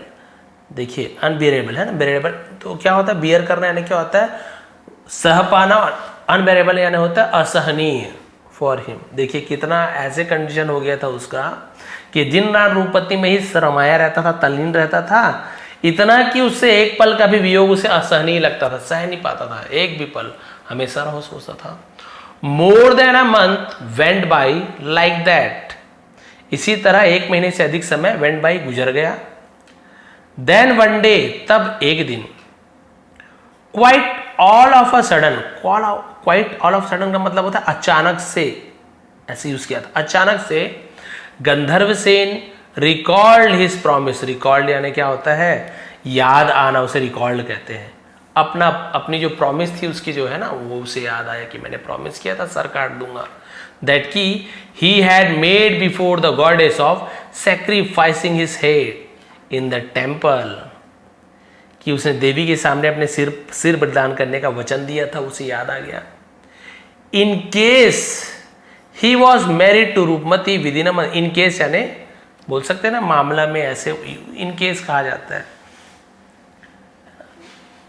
देखिए अनबेरेबल है ना, बेरेबल तो क्या होता है, बियर करना यानी क्या होता है, सह पाना, अनबेरेबल यानी होता है असहनीय फॉर हिम। देखिए कितना ऐसे कंडीशन हो गया था उसका कि दिन रात रूपमती में ही रमाया रहता था, तल्लीन रहता था, इतना कि उससे एक पल का भी वियोग उसे असहनीय लगता था, सह नहीं पाता था एक भी पल, हमेशा रहो सोचता था। More than a month went by like that, इसी तरह एक महीने से अधिक समय वेंट बाई गुजर गया। देन वन डे, तब एक दिन, quite all of a sudden, quite all of sudden का मतलब होता है अचानक से, ऐसे यूज किया था, अचानक से Gandharvasen recalled his promise. Recalled यानी क्या होता है, याद आना, उसे रिकॉल्ड कहते हैं। अपनी जो प्रॉमिस थी उसकी जो है ना, वो उसे याद आया कि मैंने प्रॉमिस किया था सर काट दूंगा। दैट की he had made before the goddess of sacrificing his head in the temple, कि उसने देवी के सामने अपने सिर बलिदान करने का वचन दिया था, उसे याद आ गया। In case he was married to Roopmati within a month, in case यानी बोल सकते हैं ना मामला में, ऐसे इन केस कहा जाता है,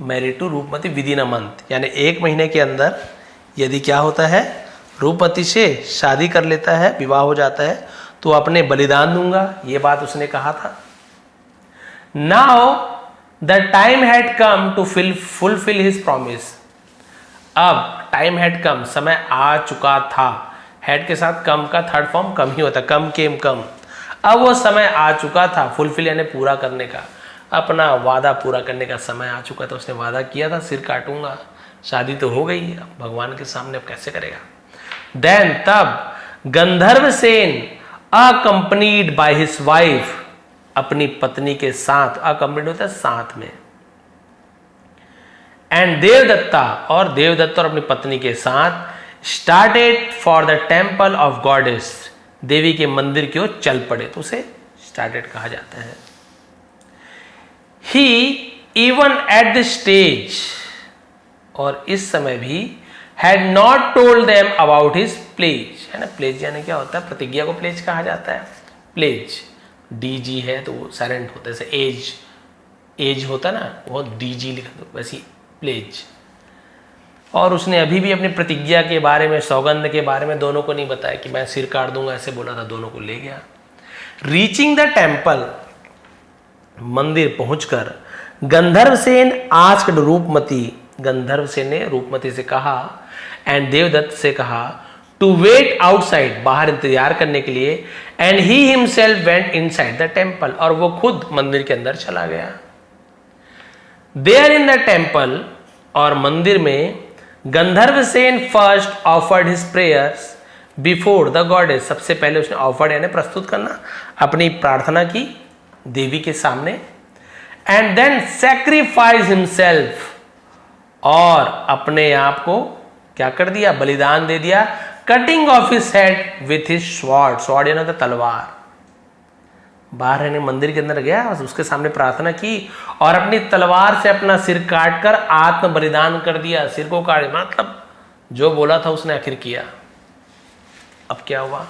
married to Roopmati within a month, यानी एक महीने के अंदर यदि क्या होता है, रूपमती से शादी कर लेता है, विवाह हो जाता है, तो अपने बलिदान दूंगा, ये बात उसने कहा था। Now the time had come to fulfil his promise, अब टाइम हैड कम, समय आ चुका था, हैड के साथ कम का थर्ड फॉर्म कम ही होता है, कम केम कम, अब वो समय आ चुका था, फुलफिल यानी पूरा करने का, अपना वादा पूरा करने का समय आ चुका था। उसने वादा किया था सिर काटूंगा, शादी तो हो गई, अब भगवान के सामने अब कैसे करेगा। देन, तब Gandharvasen accompanied by his wife, अपनी पत्नी के साथ, अकंपनीड होता है साथ में, एंड देवदत्ता, और देवदत्ता और अपनी पत्नी के साथ, started for the temple of goddess, देवी के मंदिर की ओर चल पड़े, तो उसे स्टार्टेड कहा जाता है। He even at the stage, और इस समय भी, had not told them about his pledge, है ना, प्लेज यानी क्या होता है, प्रतिज्ञा को प्लेज कहा जाता है। प्लेज डीजी है तो वो साइलेंट होता है, जैसे एज होता है ना, वो डीजी लिखा दो, वैसी प्लेज। और उसने अभी भी अपनी प्रतिज्ञा के बारे में, सौगंध के बारे में दोनों को नहीं बताया कि मैं सिर काट दूंगा, ऐसे बोला था, दोनों को ले गया। रीचिंग द टेम्पल, मंदिर पहुंचकर, गंधर्वसेन आस्क्ड रूपमती, गंधर्वसेन ने रूपमती से कहा, एंड देवदत्त से कहा, टू वेट आउटसाइड, बाहर इंतजार करने के लिए, and he himself went inside the temple, और वो खुद मंदिर के अंदर चला गया। देयर इन द टेम्पल, और मंदिर में, Gandharvasen first offered his prayers before the goddess, सबसे पहले उसने ऑफर्ड यानी प्रस्तुत करना, अपनी प्रार्थना की देवी के सामने, एंड देन सैक्रिफाइस हिमसेल्फ, और अपने आप को क्या कर दिया, बलिदान दे दिया, cutting of his head with his sword, sword यानी तलवार। बाहर रहने मंदिर के अंदर गया, उसके सामने प्रार्थना की, और अपनी तलवार से अपना सिर काटकर आत्म बलिदान कर दिया, सिर को काट, मतलब जो बोला था उसने आखिर किया। अब क्या हुआ,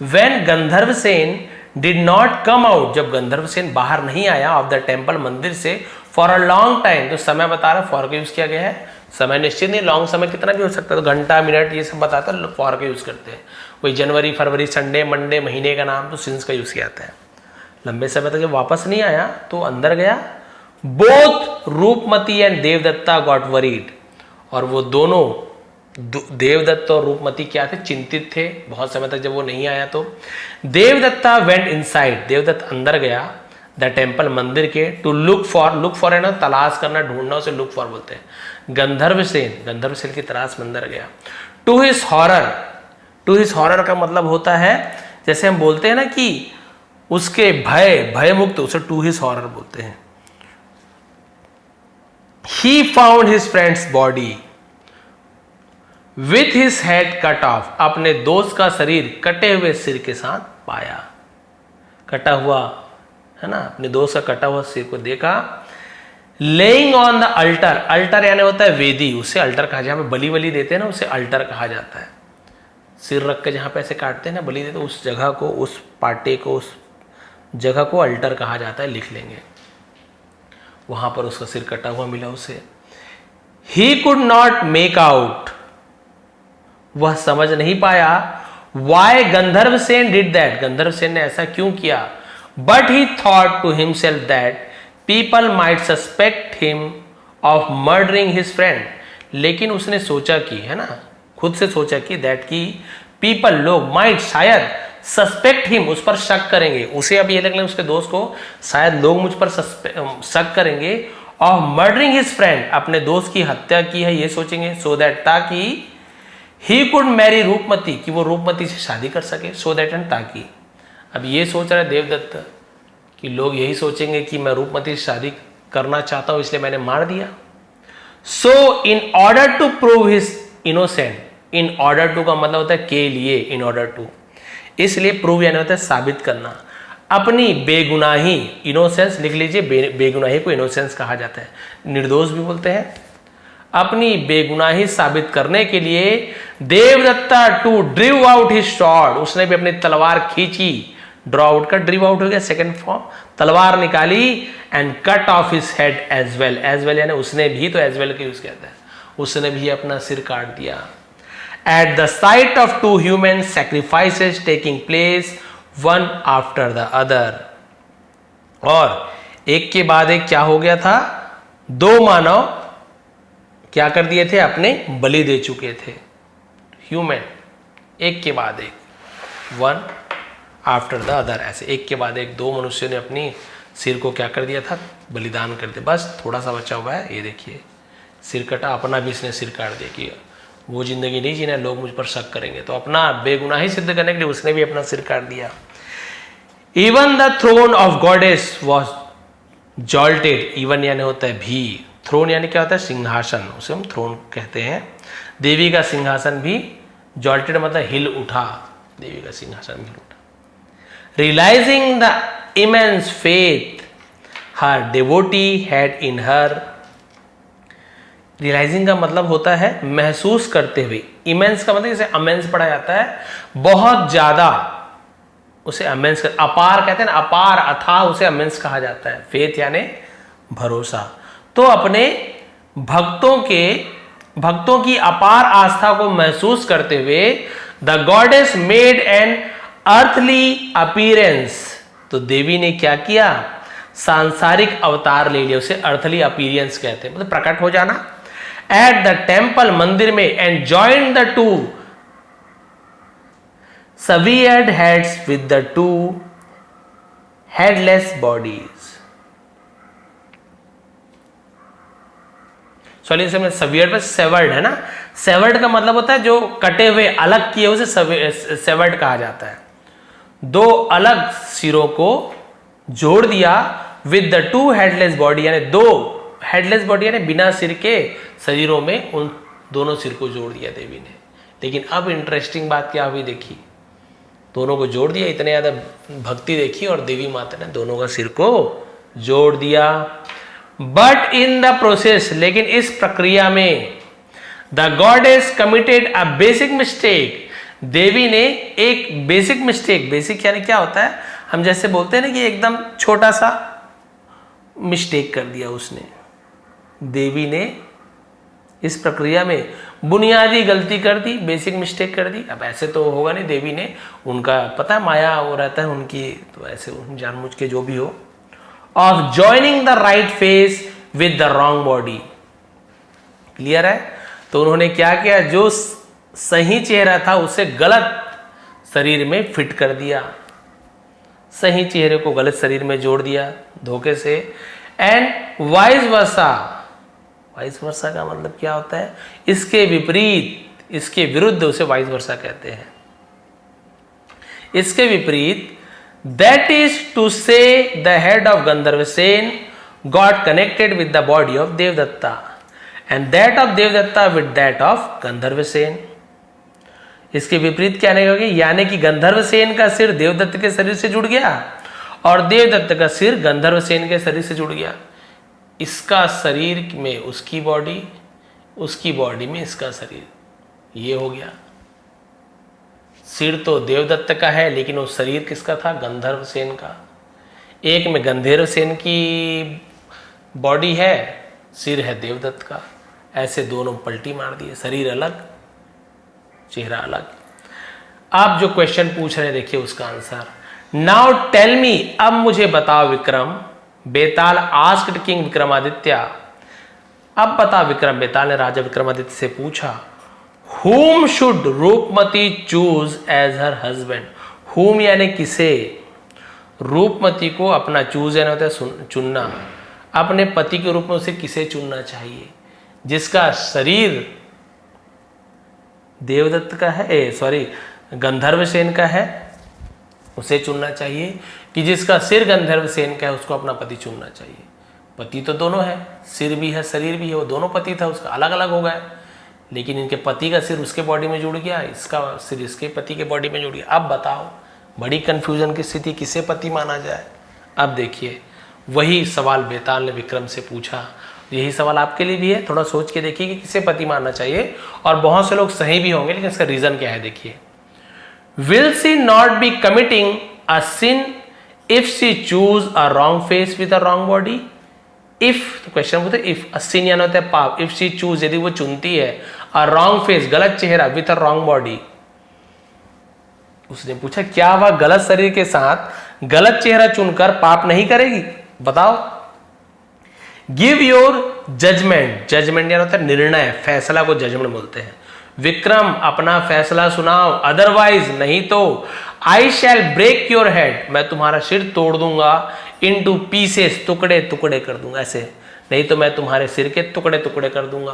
when Gandharvasen did not come out, जब गंधर्वसेन बाहर नहीं आया ऑफ द टेम्पल मंदिर से फॉर अ लॉन्ग टाइम, तो समय बता रहा फॉर का यूज किया गया है, समय निश्चित नहीं, लॉन्ग समय कितना भी हो सकता है, तो घंटा मिनट ये सब बताता है, फॉर का यूज करते हैं। वही जनवरी फरवरी संडे मंडे महीने का नाम तो सिंस का यूज किया जाता है। लंबे समय तक जब वापस नहीं आया तो अंदर गया। Both Roopmati and Devdatta got worried, और वो दोनों देवदत्त और रूपमती क्या थे, चिंतित थे बहुत समय तक जब वो नहीं आया। तो देवदत्ता वेंट इनसाइड, देवदत्त अंदर गया द टेम्पल मंदिर के, टू लुक फॉर है ना तलाश करना ढूंढना, उसे लुक फॉर बोलते हैं। गंधर्वसेन की तलाश में अंदर गया। टू हिज हॉरर का मतलब होता है जैसे हम बोलते हैं ना कि उसके भय मुक्त, उसे टू हिज हॉरर बोलते हैं। He found his friends body with his head cut off, अपने दोस्त का शरीर कटे हुए सिर के साथ पाया। कटा हुआ है ना, अपने दोस्त का कटा हुआ सिर को देखा। Laying on the alter, alter यानी होता है वेदी, उसे अल्टर कहा, जहां पे बलि बलि देते हैं ना उसे अल्टर कहा जाता है। सिर रख के जहां पे ऐसे काटते हैं ना बलि देते, उस जगह को, उस पाटे को, उस जगह को अल्टर कहा जाता है, लिख लेंगे। वहां पर उसका सिर कटा हुआ मिला उसे। He could not make out, वह समझ नहीं पाया why Gandharvasen did that, Gandharvasen ने ऐसा क्यों किया। But he thought to himself that people might suspect him of murdering his friend, लेकिन उसने सोचा कि, है ना, खुद से सोचा कि दैट की पीपल, लोग, माइट शायद, सस्पेक्ट हिम, उस पर शक करेंगे, उसे अब ये लग रहा है उसके दोस्त को शायद लोग मुझ पर शक करेंगे, ऑफ मर्डरिंग हिज फ्रेंड, अपने दोस्त की हत्या की है ये सोचेंगे, सो दैट, ताकि ही कुड मैरी रूपमती, कि वो रूपमती से शादी कर सके, सो दैट एंड ताकि। अब ये सोच रहा है देवदत्त कि लोग यही सोचेंगे कि मैं रूपमती से शादी करना चाहता हूं इसलिए मैंने मार दिया। So in order to prove his innocent, in order to का मतलब होता है के लिए, इन ऑर्डर टू, इसलिए प्रूव यानी होता है साबित करना, अपनी बेगुनाही, इनोसेंस लिख लीजिए, बेगुनाही को इनोसेंस कहा जाता है, निर्दोष भी बोलते हैं। अपनी बेगुनाही साबित करने के लिए Devadatta too drew out his sword, उसने भी अपनी तलवार खींची, ड्रॉ आउट का ड्रिव आउट हो गया सेकंड फॉर्म, तलवार निकाली, and cut off his head as well, as well यानी उसने भी, तो एज वेल का यूज किया है, उसने भी अपना सिर काट दिया। At the sight of two human sacrifices taking place one after the other, और एक के बाद एक क्या हो गया था, दो मानव क्या कर दिए थे, अपने बलि दे चुके थे। ह्यूमन, एक के बाद एक, वन आफ्टर द अदर, ऐसे एक के बाद एक दो मनुष्यों ने अपनी सिर को क्या कर दिया था, बलिदान कर दिया। बस थोड़ा सा बचा हुआ है, ये देखिए सिर कटा, अपना भी इसने सिर काट दिया कि वो जिंदगी नहीं जीना, लोग मुझ पर शक करेंगे, तो अपना बेगुनाही सिद्ध करने के लिए उसने भी अपना सिर काट दिया। Even the throne of goddess was jolted, even यानी होता है भी, थ्रोन यानी क्या होता है, सिंहासन, उसे हम थ्रोन कहते हैं। देवी का सिंहासन भी, जॉल्टेड मतलब हिल उठा, देवी का सिंहासन हिल उठा। Realising the immense faith her devotee had in her, realising का मतलब होता है महसूस करते हुए, इमेंस का मतलब जैसे अमेंस पढ़ा जाता है बहुत ज्यादा, उसे अमेंस, अपार कहते हैं ना, अपार अथाह, उसे अमेंस कहा जाता है। फेथ यानी भरोसा। तो अपने भक्तों की अपार आस्था को महसूस करते हुए the goddess made an earthly appearance, तो देवी ने क्या किया, सांसारिक अवतार ले लिया, उसे अर्थली अपीयरेंस कहते हैं, मतलब प्रकट हो जाना। एट द टेम्पल, मंदिर में, and joined the two severed heads with the two headless bodies. Solution में severed में severed है ना, severed का मतलब होता है जो कटे हुए, अलग किए, उसे severed कहा जाता है। दो अलग सिरों को जोड़ दिया, with the two headless body यानी दो headless body यानी बिना सिर के शरीरों में उन दोनों सिर को जोड़ दिया देवी ने। लेकिन अब इंटरेस्टिंग बात क्या हुई देखी, दोनों को जोड़ दिया, इतने ज्यादा भक्ति देखी और देवी माता ने दोनों का सिर को जोड़ दिया। बट इन द प्रोसेस, लेकिन इस प्रक्रिया में the goddess committed a basic mistake, देवी ने एक बेसिक मिस्टेक, बेसिक यानी क्या होता है, हम जैसे बोलते हैं ना कि एकदम छोटा सा मिस्टेक कर दिया उसने, देवी ने इस प्रक्रिया में बुनियादी गलती कर दी, बेसिक मिस्टेक कर दी। अब ऐसे तो होगा नहीं, देवी ने, उनका पता है माया वो रहता है उनकी, तो ऐसे जानबूझ के जो भी हो, of joining the right face with the wrong body. Clear है? तो उन्होंने क्या किया, जो सही चेहरा था उसे गलत शरीर में फिट कर दिया, सही चेहरे को गलत शरीर में जोड़ दिया धोखे से। And vice versa, vice versa का मतलब क्या होता है, इसके विपरीत, इसके विरुद्ध उसे वाइस वर्सा कहते हैं। इसके विपरीत, दैट इज टू से the head of Gandharvasen got connected with the body of Devdatta and that of Devdatta with that of Gandharvasen. इसके विपरीत क्या नहीं होगी, यानी कि गंधर्वसेन का सिर देवदत्त के शरीर से जुड़ गया और देवदत्त का सिर गंधर्वसेन के शरीर से जुड़ गया। इसका शरीर में उसकी बॉडी, उसकी बॉडी में इसका शरीर, ये हो गया। सिर तो देवदत्त का है लेकिन वो शरीर किसका था, गंधर्वसेन का। एक में गंधर्वसेन की बॉडी है, सिर है देवदत्त का। ऐसे दोनों पलटी मार दिए, शरीर अलग चेहरा अलग। आप जो क्वेश्चन पूछ रहे हैं देखिए उसका आंसर। नाउ टेल मी, अब मुझे बताओ विक्रम बेताल आस्क्ड किंग विक्रमादित्य, अब बता, विक्रम बेताल ने राजा विक्रमादित्य से पूछा, whom should Roopmati choose as her husband. whom यानी किसे, रूपमती को अपना चूज यानी होता है चुनना, अपने पति के रूप में उसे किसे चुनना चाहिए, जिसका शरीर देवदत्त का है, सॉरी गंधर्वसेन का है उसे चुनना चाहिए, कि जिसका सिर गंधर्वसेन का है उसको अपना पति चुनना चाहिए। पति तो दोनों है, सिर भी है शरीर भी है, वो दोनों पति था, उसका अलग अलग हो गया, लेकिन इनके पति का सिर उसके बॉडी में जुड़ गया, इसका सिर इसके पति के बॉडी में जुड़ गया। अब बताओ, बड़ी कंफ्यूजन की स्थिति, किसे पति माना जाए। अब देखिए वही सवाल बेताल ने विक्रम से पूछा, यही सवाल आपके लिए भी है, थोड़ा सोच के देखिए कि किसे पति मानना चाहिए। और बहुत से लोग सही भी होंगे, लेकिन इसका रीजन क्या है देखिए। Will she not be committing a sin if she choose a wrong face with a wrong body. If, तो क्वेश्चन बोलते इफ, सिन यानी होता है पाप, इफ सी चूज यदि वो चुनती है, अ रॉन्ग फेस गलत चेहरा विद अ रॉन्ग बॉडी। उसने पूछा क्या वह गलत शरीर के साथ गलत चेहरा चुनकर पाप नहीं करेगी, बताओ। गिव योर जजमेंट, जजमेंट यानी होता है निर्णय, फैसला को जजमेंट बोलते हैं। विक्रम अपना फैसला सुनाओ, अदरवाइज नहीं तो आई शैल ब्रेक योर हेड, मैं तुम्हारा सिर तोड़ दूंगा, इनटू पीसेस, टुकड़े टुकड़े कर दूंगा, ऐसे नहीं तो मैं तुम्हारे सिर के टुकड़े टुकड़े कर दूंगा।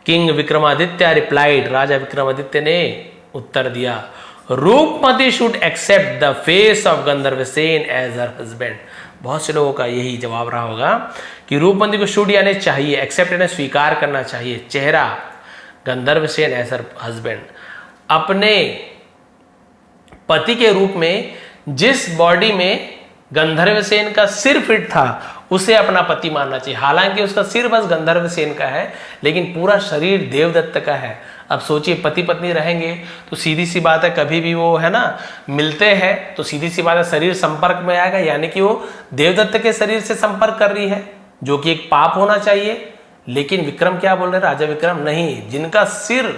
किंग विक्रमादित्य रिप्लाइड, राजा विक्रमादित्य ने उत्तर दिया, Roopmati should accept the face of Gandharvasen as her husband. बहुत से लोगों का यही जवाब रहा होगा कि रूपमती को शुड यानी चाहिए, एक्सेप्ट यानी स्वीकार करना चाहिए, चेहरा गंधर्वसेन एज हर हस्बैंड, अपने पति के रूप में जिस बॉडी में गंधर्वसेन का सिर फिट था उसे अपना पति मानना चाहिए। हालांकि उसका सिर बस गंधर्वसेन का है लेकिन पूरा शरीर देवदत्त का है। अब सोचिए पति पत्नी रहेंगे तो सीधी सी बात है, कभी भी वो है ना मिलते हैं तो सीधी सी बात है शरीर संपर्क में आएगा, यानी कि वो देवदत्त के शरीर से संपर्क कर रही है, जो कि एक पाप होना चाहिए। लेकिन विक्रम क्या बोल रहे, राजा विक्रम, नहीं, जिनका सिर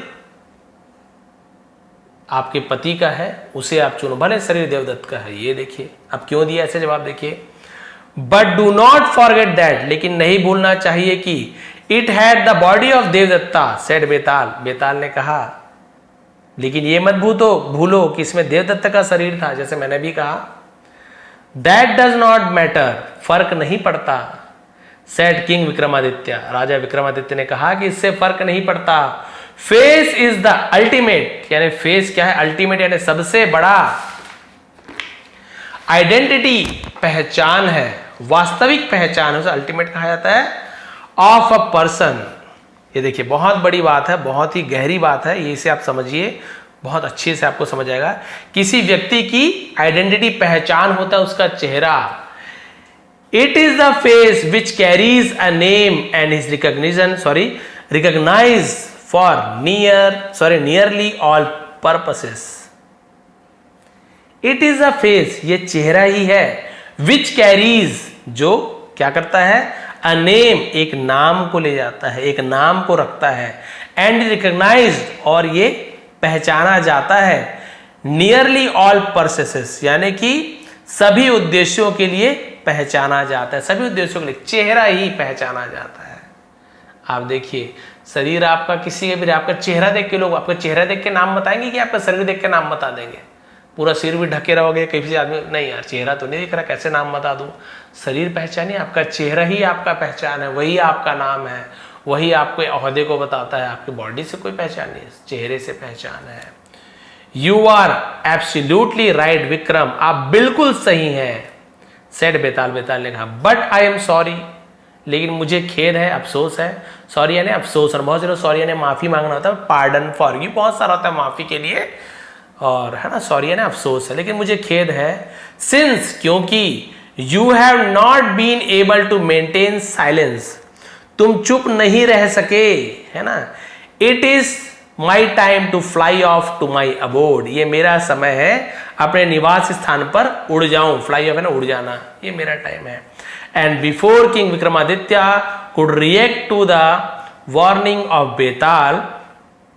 आपके पति का है उसे आप चुनो, भले शरीर देवदत्त का है। ये देखिए अब क्यों दिया ऐसे जवाब, देखिए। But do not forget that, लेकिन नहीं भूलना चाहिए कि it had the body of Devadatta, said Betal, Betal ने कहा, लेकिन ये मत भूलो कि इसमें देवदत्त का शरीर था, जैसे मैंने भी कहा। दैट डज नॉट मैटर, फर्क नहीं पड़ता, सेड किंग विक्रमादित्य, राजा विक्रमादित्य ने कहा कि इससे फर्क नहीं पड़ता। फेस इज द अल्टीमेट, यानी फेस क्या है, अल्टीमेट यानी सबसे बड़ा आइडेंटिटी, पहचान है, वास्तविक पहचान है, उसे अल्टीमेट कहा जाता है, ऑफ अ पर्सन। ये देखिए बहुत बड़ी बात है, बहुत ही गहरी बात है, ये इसे आप समझिए, बहुत अच्छे से आपको समझ आएगा। किसी व्यक्ति की आइडेंटिटी पहचान होता है उसका चेहरा। It is the face which carries a name and is recognise for nearly all purposes. It is a face, ये चेहरा ही है, विच कैरीज, जो क्या करता है, अ नेम, एक नाम को ले जाता है, एक नाम को रखता है, एंड रिकॉग्नाइज्ड, और ये पहचाना जाता है, नियरली ऑल पर्पसेस, यानी कि सभी उद्देश्यों के लिए पहचाना जाता है, सभी उद्देश्यों के लिए चेहरा ही पहचाना जाता है। आप देखिए, शरीर आपका किसी के भी, आपका चेहरा देख के लोग आपका चेहरा देख के नाम बताएंगे कि आपका शरीर देख के नाम बता देंगे? पूरा सिर भी ढके रहोगे, किसी आदमी नहीं यार चेहरा तो नहीं दिख रहा, कैसे नाम बता दूं? शरीर पहचानिए, आपका चेहरा ही आपका पहचान है, वही आपका नाम है, वही आपके ओहदे को बताता है। आपकी बॉडी से कोई पहचान नहीं, चेहरे से पहचान है। You are absolutely right Vikram, आप बिल्कुल सही हैं, सेड बेताल, बेताल ने कहा। बट आई एम सॉरी, लेकिन मुझे खेद है, अफसोस है। सॉरी यानी अफसोस, और बहुत से लोग सॉरी यानी माफी मांगना होता है, पार्डन फॉरगिव बहुत सारा होता है माफी के लिए, और है ना, सॉरी यानी अफसोस है, लेकिन मुझे खेद है। सिंस, क्योंकि you have not been able to maintain silence, तुम चुप नहीं रह सके, है ना। It is my time to fly off to my abode, ये मेरा समय है अपने निवास स्थान पर उड़ जाऊं, फ्लाई ऑफ है ना, उड़ जाना, ये मेरा टाइम है। And before king Vikramaditya could react to the warning of Betal,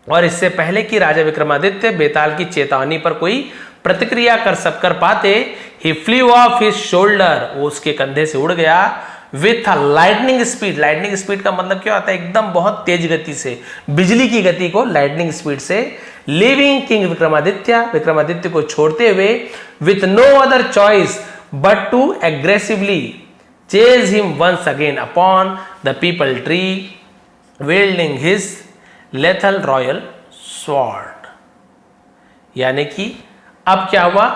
और इससे पहले कि राजा विक्रमादित्य बेताल की चेतावनी पर कोई प्रतिक्रिया कर पाते, ही फ्लू ऑफ हिज शोल्डर, वो उसके कंधे से उड़ गया, with a lightning speed, lightning speed का मतलब क्या होता है, एकदम बहुत तेज गति से, बिजली की गति को लाइटनिंग स्पीड से, लिविंग किंग विक्रमादित्य, विक्रमादित्य को छोड़ते हुए, with no other choice but to aggressively chase him once again upon the peepal tree, wielding his lethal royal sword। यानी कि अब क्या हुआ,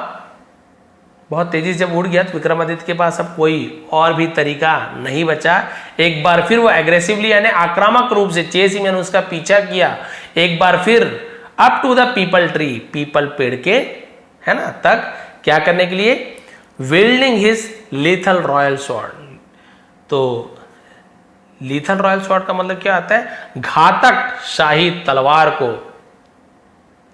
बहुत तेजी से जब उड़ गया तो विक्रमादित्य के पास अब कोई और भी तरीका नहीं बचा। एक बार फिर वो एग्रेसिवली यानी आक्रामक रूप से, चेस मैंने उसका पीछा किया, एक बार फिर up to the peepal tree, peepal पेड़ के, है ना, तक, क्या करने के लिए, wielding his lethal royal sword। तो लीथल रॉयल शॉट का मतलब क्या आता है, घातक शाही तलवार को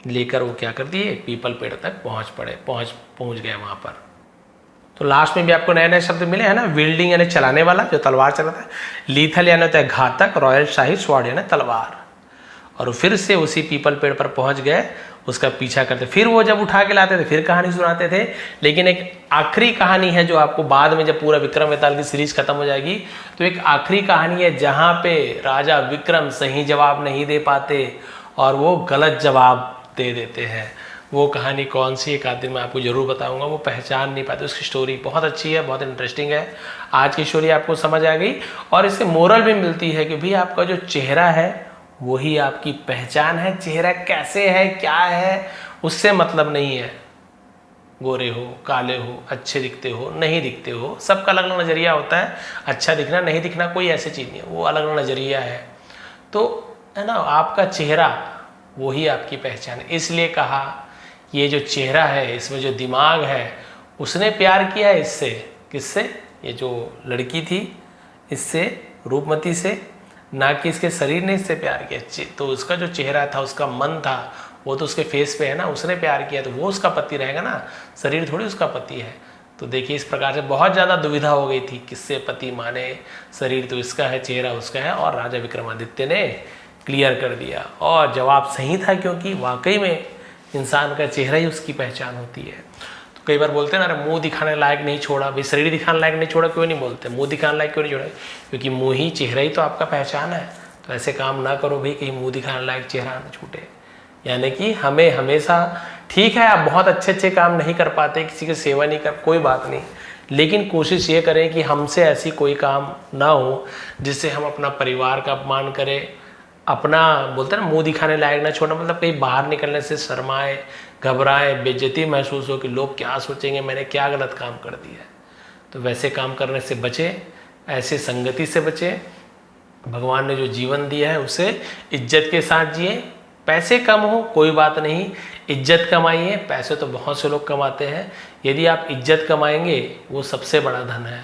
लेकर वो क्या कर दिए, पीपल पेड़ तक पहुंच गए वहां पर। तो लास्ट में भी आपको नए नए शब्द मिले हैं ना, विल्डिंग यानी चलाने वाला, जो तलवार चलाता है, लीथल यानी होता है घातक, रॉयल शाही, स्वॉर्ड यानी तलवार। और फिर से उसी पीपल पेड़ पर पहुंच गए, उसका पीछा करते, फिर वो जब उठा के लाते थे फिर कहानी सुनाते थे। लेकिन एक आखिरी कहानी है जो आपको बाद में, जब पूरा विक्रम बेताल की सीरीज खत्म हो जाएगी, तो एक आखिरी कहानी है जहां पे राजा विक्रम सही जवाब नहीं दे पाते और वो गलत जवाब दे देते हैं। वो कहानी कौन सी, एक आध दिन मैं आपको जरूर बताऊंगा। वो पहचान नहीं पाते, उसकी स्टोरी बहुत अच्छी है, बहुत इंटरेस्टिंग है। आज की स्टोरी आपको समझ आ गई, और इससे मोरल भी मिलती है कि भाई आपका जो चेहरा है वही आपकी पहचान है। चेहरा कैसे है, क्या है, उससे मतलब नहीं है। गोरे हो, काले हो, अच्छे दिखते हो, नहीं दिखते हो, सबका अलग अलग नज़रिया होता है। अच्छा दिखना, नहीं दिखना कोई ऐसी चीज़ नहीं है, वो अलग अलग नज़रिया है। तो है ना, आपका चेहरा वही आपकी पहचान है। इसलिए कहा ये जो चेहरा है, इसमें जो दिमाग है, उसने प्यार किया है इससे, किससे, ये जो लड़की थी इससे, रूपमती से, ना कि इसके शरीर ने इससे प्यार किया। तो उसका जो चेहरा था, उसका मन था, वो तो उसके फेस पे है ना, उसने प्यार किया तो वो उसका पति रहेगा ना, शरीर थोड़ी उसका पति है। तो देखिए इस प्रकार से बहुत ज़्यादा दुविधा हो गई थी, किससे पति माने, शरीर तो इसका है, चेहरा उसका है, और राजा विक्रमादित्य ने क्लियर कर दिया और जवाब सही था, क्योंकि वाकई में इंसान का चेहरा ही उसकी पहचान होती है। तो कई बार बोलते हैं ना, अरे मुंह दिखाने लायक नहीं छोड़ा, भाई शरीर दिखाने लायक नहीं छोड़ा, क्यों नहीं बोलते, मुंह दिखाने लायक क्यों नहीं छोड़ा, क्योंकि मुंह ही, चेहरा ही तो आपका पहचान है। तो ऐसे काम ना करो भाई, कहीं मुंह दिखाने लायक चेहरा ना छूटे। यानी कि हमें हमेशा, ठीक है आप बहुत अच्छे अच्छे काम नहीं कर पाते, किसी की सेवा नहीं कर, कोई बात नहीं, लेकिन कोशिश ये करें कि हमसे ऐसी कोई काम ना हो जिससे हम अपना परिवार का अपमान करें, अपना बोलते हैं ना मुंह दिखाने लायक ना छोड़ना, मतलब कहीं बाहर निकलने से शर्माए, घबराए, बेइज्जती महसूस हो कि लोग क्या सोचेंगे, मैंने क्या गलत काम कर दिया। तो वैसे काम करने से बचे, ऐसे संगति से बचे। भगवान ने जो जीवन दिया है उसे इज्जत के साथ जिए। पैसे कम हो कोई बात नहीं, इज्जत कमाइए। पैसे तो बहुत से लोग कमाते हैं, यदि आप इज्जत कमाएंगे वो सबसे बड़ा धन है।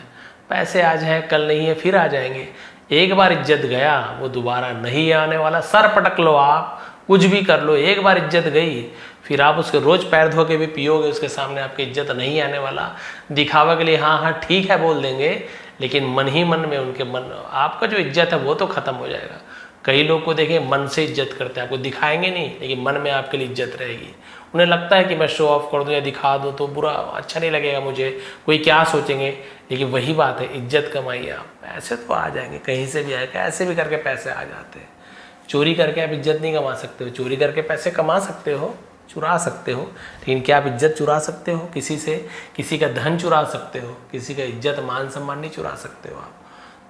पैसे आज हैं कल नहीं है, फिर आ जाएंगे। एक बार इज्जत गया वो दोबारा नहीं आने वाला। सर पटक लो आप, कुछ भी कर लो, एक बार इज्जत गई फिर आप उसके रोज पैर धो के भी पियोगे, उसके सामने आपकी इज्जत नहीं आने वाला। दिखावा के लिए हाँ हाँ ठीक है बोल देंगे, लेकिन मन ही मन में उनके मन आपका जो इज्जत है वो तो खत्म हो जाएगा। कई लोग को देखें मन से इज्जत करते हैं, आपको दिखाएंगे नहीं लेकिन मन में आपके लिए इज्जत रहेगी। उन्हें लगता है कि मैं शो ऑफ कर दूं या दिखा दूं तो बुरा अच्छा नहीं लगेगा मुझे, कोई क्या सोचेंगे। लेकिन वही बात है, इज्जत कमाइए आप, पैसे तो आ जाएंगे, कहीं से भी आएगा, ऐसे भी करके पैसे आ जाते हैं। चोरी करके आप इज्जत नहीं कमा सकते हो, चोरी करके पैसे कमा सकते हो, चुरा सकते हो, लेकिन क्या आप इज्जत चुरा सकते हो किसी से? किसी का धन चुरा सकते हो, किसी का इज्जत मान सम्मान नहीं चुरा सकते हो आप।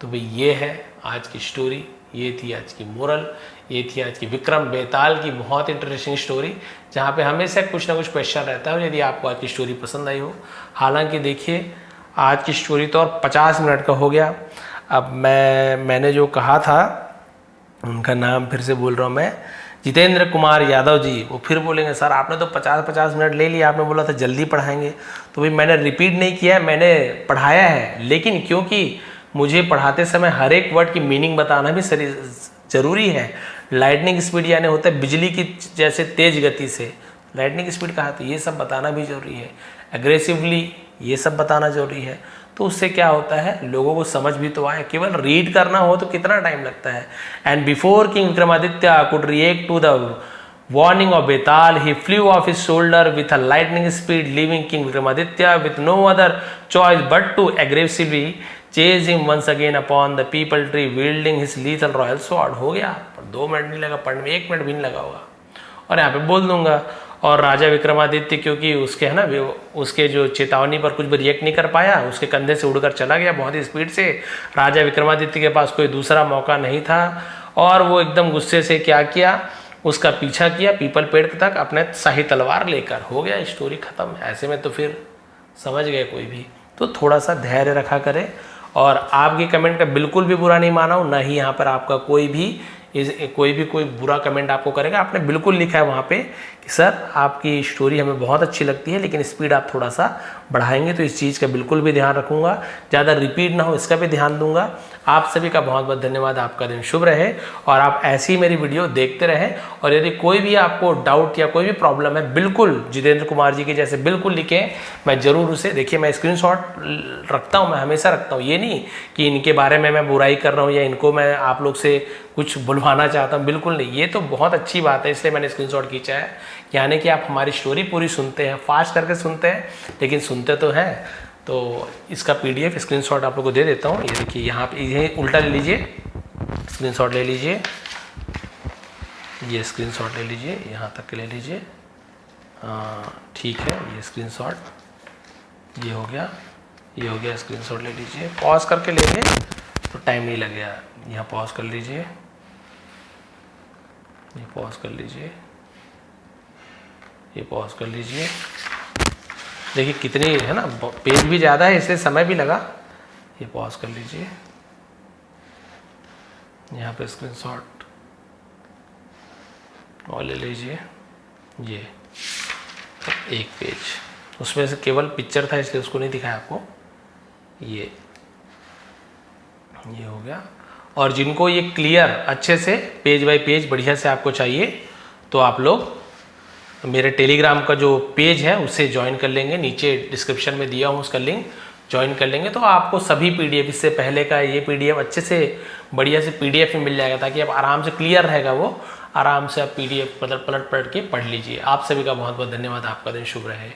तो भाई ये है आज की स्टोरी, ये थी आज की मोरल, ये थी आज की विक्रम बेताल की बहुत इंटरेस्टिंग स्टोरी, जहाँ पे हमेशा कुछ ना कुछ क्वेश्चन रहता है। और यदि आपको आज की स्टोरी पसंद आई हो, हालांकि देखिए आज की स्टोरी तो और 50 मिनट का हो गया। अब मैंने जो कहा था उनका नाम फिर से बोल रहा हूँ मैं, जितेंद्र कुमार यादव जी, वो फिर बोलेंगे सर आपने तो 50-50 मिनट ले लिया, आपने बोला था जल्दी पढ़ाएंगे। तो भाई मैंने रिपीट नहीं किया है, मैंने पढ़ाया है, लेकिन क्योंकि मुझे पढ़ाते समय हर एक वर्ड की मीनिंग बताना भी ज़रूरी है। लाइटनिंग स्पीड यानी होता है बिजली की जैसे तेज गति से, लाइटनिंग स्पीड कहा, तो ये सब बताना भी जरूरी है। एग्रेसिवली ये सब बताना जरूरी है। तो उससे क्या होता है, लोगों को समझ भी तो आए। केवल रीड करना हो तो कितना टाइम लगता है। And before king Vikramaditya could react to the warning of Betaal, he flew off his shoulder with a lightning speed, leaving King Vikramaditya with no other choice but to aggressively chase him once again upon the peepal tree, wielding his lethal royal sword। हो गया, पर 2 minute नहीं लगा पढ़ने में, 1 minute भी नहीं लगा होगा। और यहाँ पे बोल दूंगा, और राजा विक्रमादित्य क्योंकि उसके है ना, उसके जो चेतावनी पर कुछ भी रिएक्ट नहीं कर पाया, उसके कंधे से उड़कर चला गया बहुत ही स्पीड से। राजा विक्रमादित्य के पास कोई दूसरा मौका नहीं था, और वो एकदम गुस्से से क्या किया, उसका पीछा किया पीपल पेड़ तक अपने शाही तलवार लेकर। हो गया, स्टोरी खत्म। ऐसे में तो फिर समझ गए कोई भी। तो थोड़ा सा धैर्य रखा करें, और आपके कमेंट का बिल्कुल भी बुरा नहीं माना हूँ, ना ही यहाँ पर आपका कोई बुरा कमेंट आपको करेगा। आपने बिल्कुल लिखा है वहाँ पे कि सर आपकी स्टोरी हमें बहुत अच्छी लगती है, लेकिन स्पीड आप थोड़ा सा बढ़ाएंगे, तो इस चीज़ का बिल्कुल भी ध्यान रखूँगा, ज़्यादा रिपीट ना हो इसका भी ध्यान दूंगा। आप सभी का बहुत बहुत धन्यवाद, आपका दिन शुभ रहे, और आप ऐसी ही मेरी वीडियो देखते रहें। और यदि कोई भी आपको डाउट या कोई भी प्रॉब्लम है, बिल्कुल जितेंद्र कुमार जी के जैसे बिल्कुल लिखें, मैं ज़रूर उसे, देखिए मैं स्क्रीनशॉट रखता हूँ, मैं हमेशा रखता हूँ। ये नहीं कि इनके बारे में मैं बुराई कर रहा हूँ या इनको मैं आप लोग से कुछ बुलवाना चाहता हूँ, बिल्कुल नहीं। ये तो बहुत अच्छी बात है, इसलिए मैंने स्क्रीनशॉट खींचा है, यानी कि आप हमारी स्टोरी पूरी सुनते हैं, फास्ट करके सुनते हैं, लेकिन सुनते तो हैं। तो इसका PDF स्क्रीनशॉट आप लोग को दे देता हूँ। ये देखिए यहाँ पे, ये उल्टा ले लीजिए, स्क्रीनशॉट ले लीजिए, ये स्क्रीनशॉट ले लीजिए, यहाँ तक के ले लीजिए। ठीक है, ये स्क्रीनशॉट ये हो गया, स्क्रीनशॉट ले लीजिए। पॉज करके लेंगे तो टाइम नहीं लगेगा। यहाँ पॉज कर लीजिए, ये पॉज कर लीजिए, ये पॉज कर लीजिए। देखिए कितनी है ना, पेज भी ज़्यादा है इसलिए समय भी लगा। ये पॉज कर लीजिए, यहाँ पे स्क्रीनशॉट और ले लीजिए। ये एक पेज, उसमें से केवल पिक्चर था इसलिए उसको नहीं दिखाया आपको। ये हो गया। और जिनको ये क्लियर अच्छे से पेज बाय पेज बढ़िया से आपको चाहिए, तो आप लोग मेरे टेलीग्राम का जो पेज है उससे ज्वाइन कर लेंगे, नीचे डिस्क्रिप्शन में दिया हूँ उसका लिंक, ज्वाइन कर लेंगे तो आपको सभी PDF, इससे पहले का ये PDF अच्छे से बढ़िया से PDF में मिल जाएगा, ताकि आप आराम से क्लियर रहेगा, वो आराम से आप PDF मतलब पलट के पढ़ लीजिए। आप सभी का बहुत बहुत धन्यवाद, आपका दिन शुभ रहे।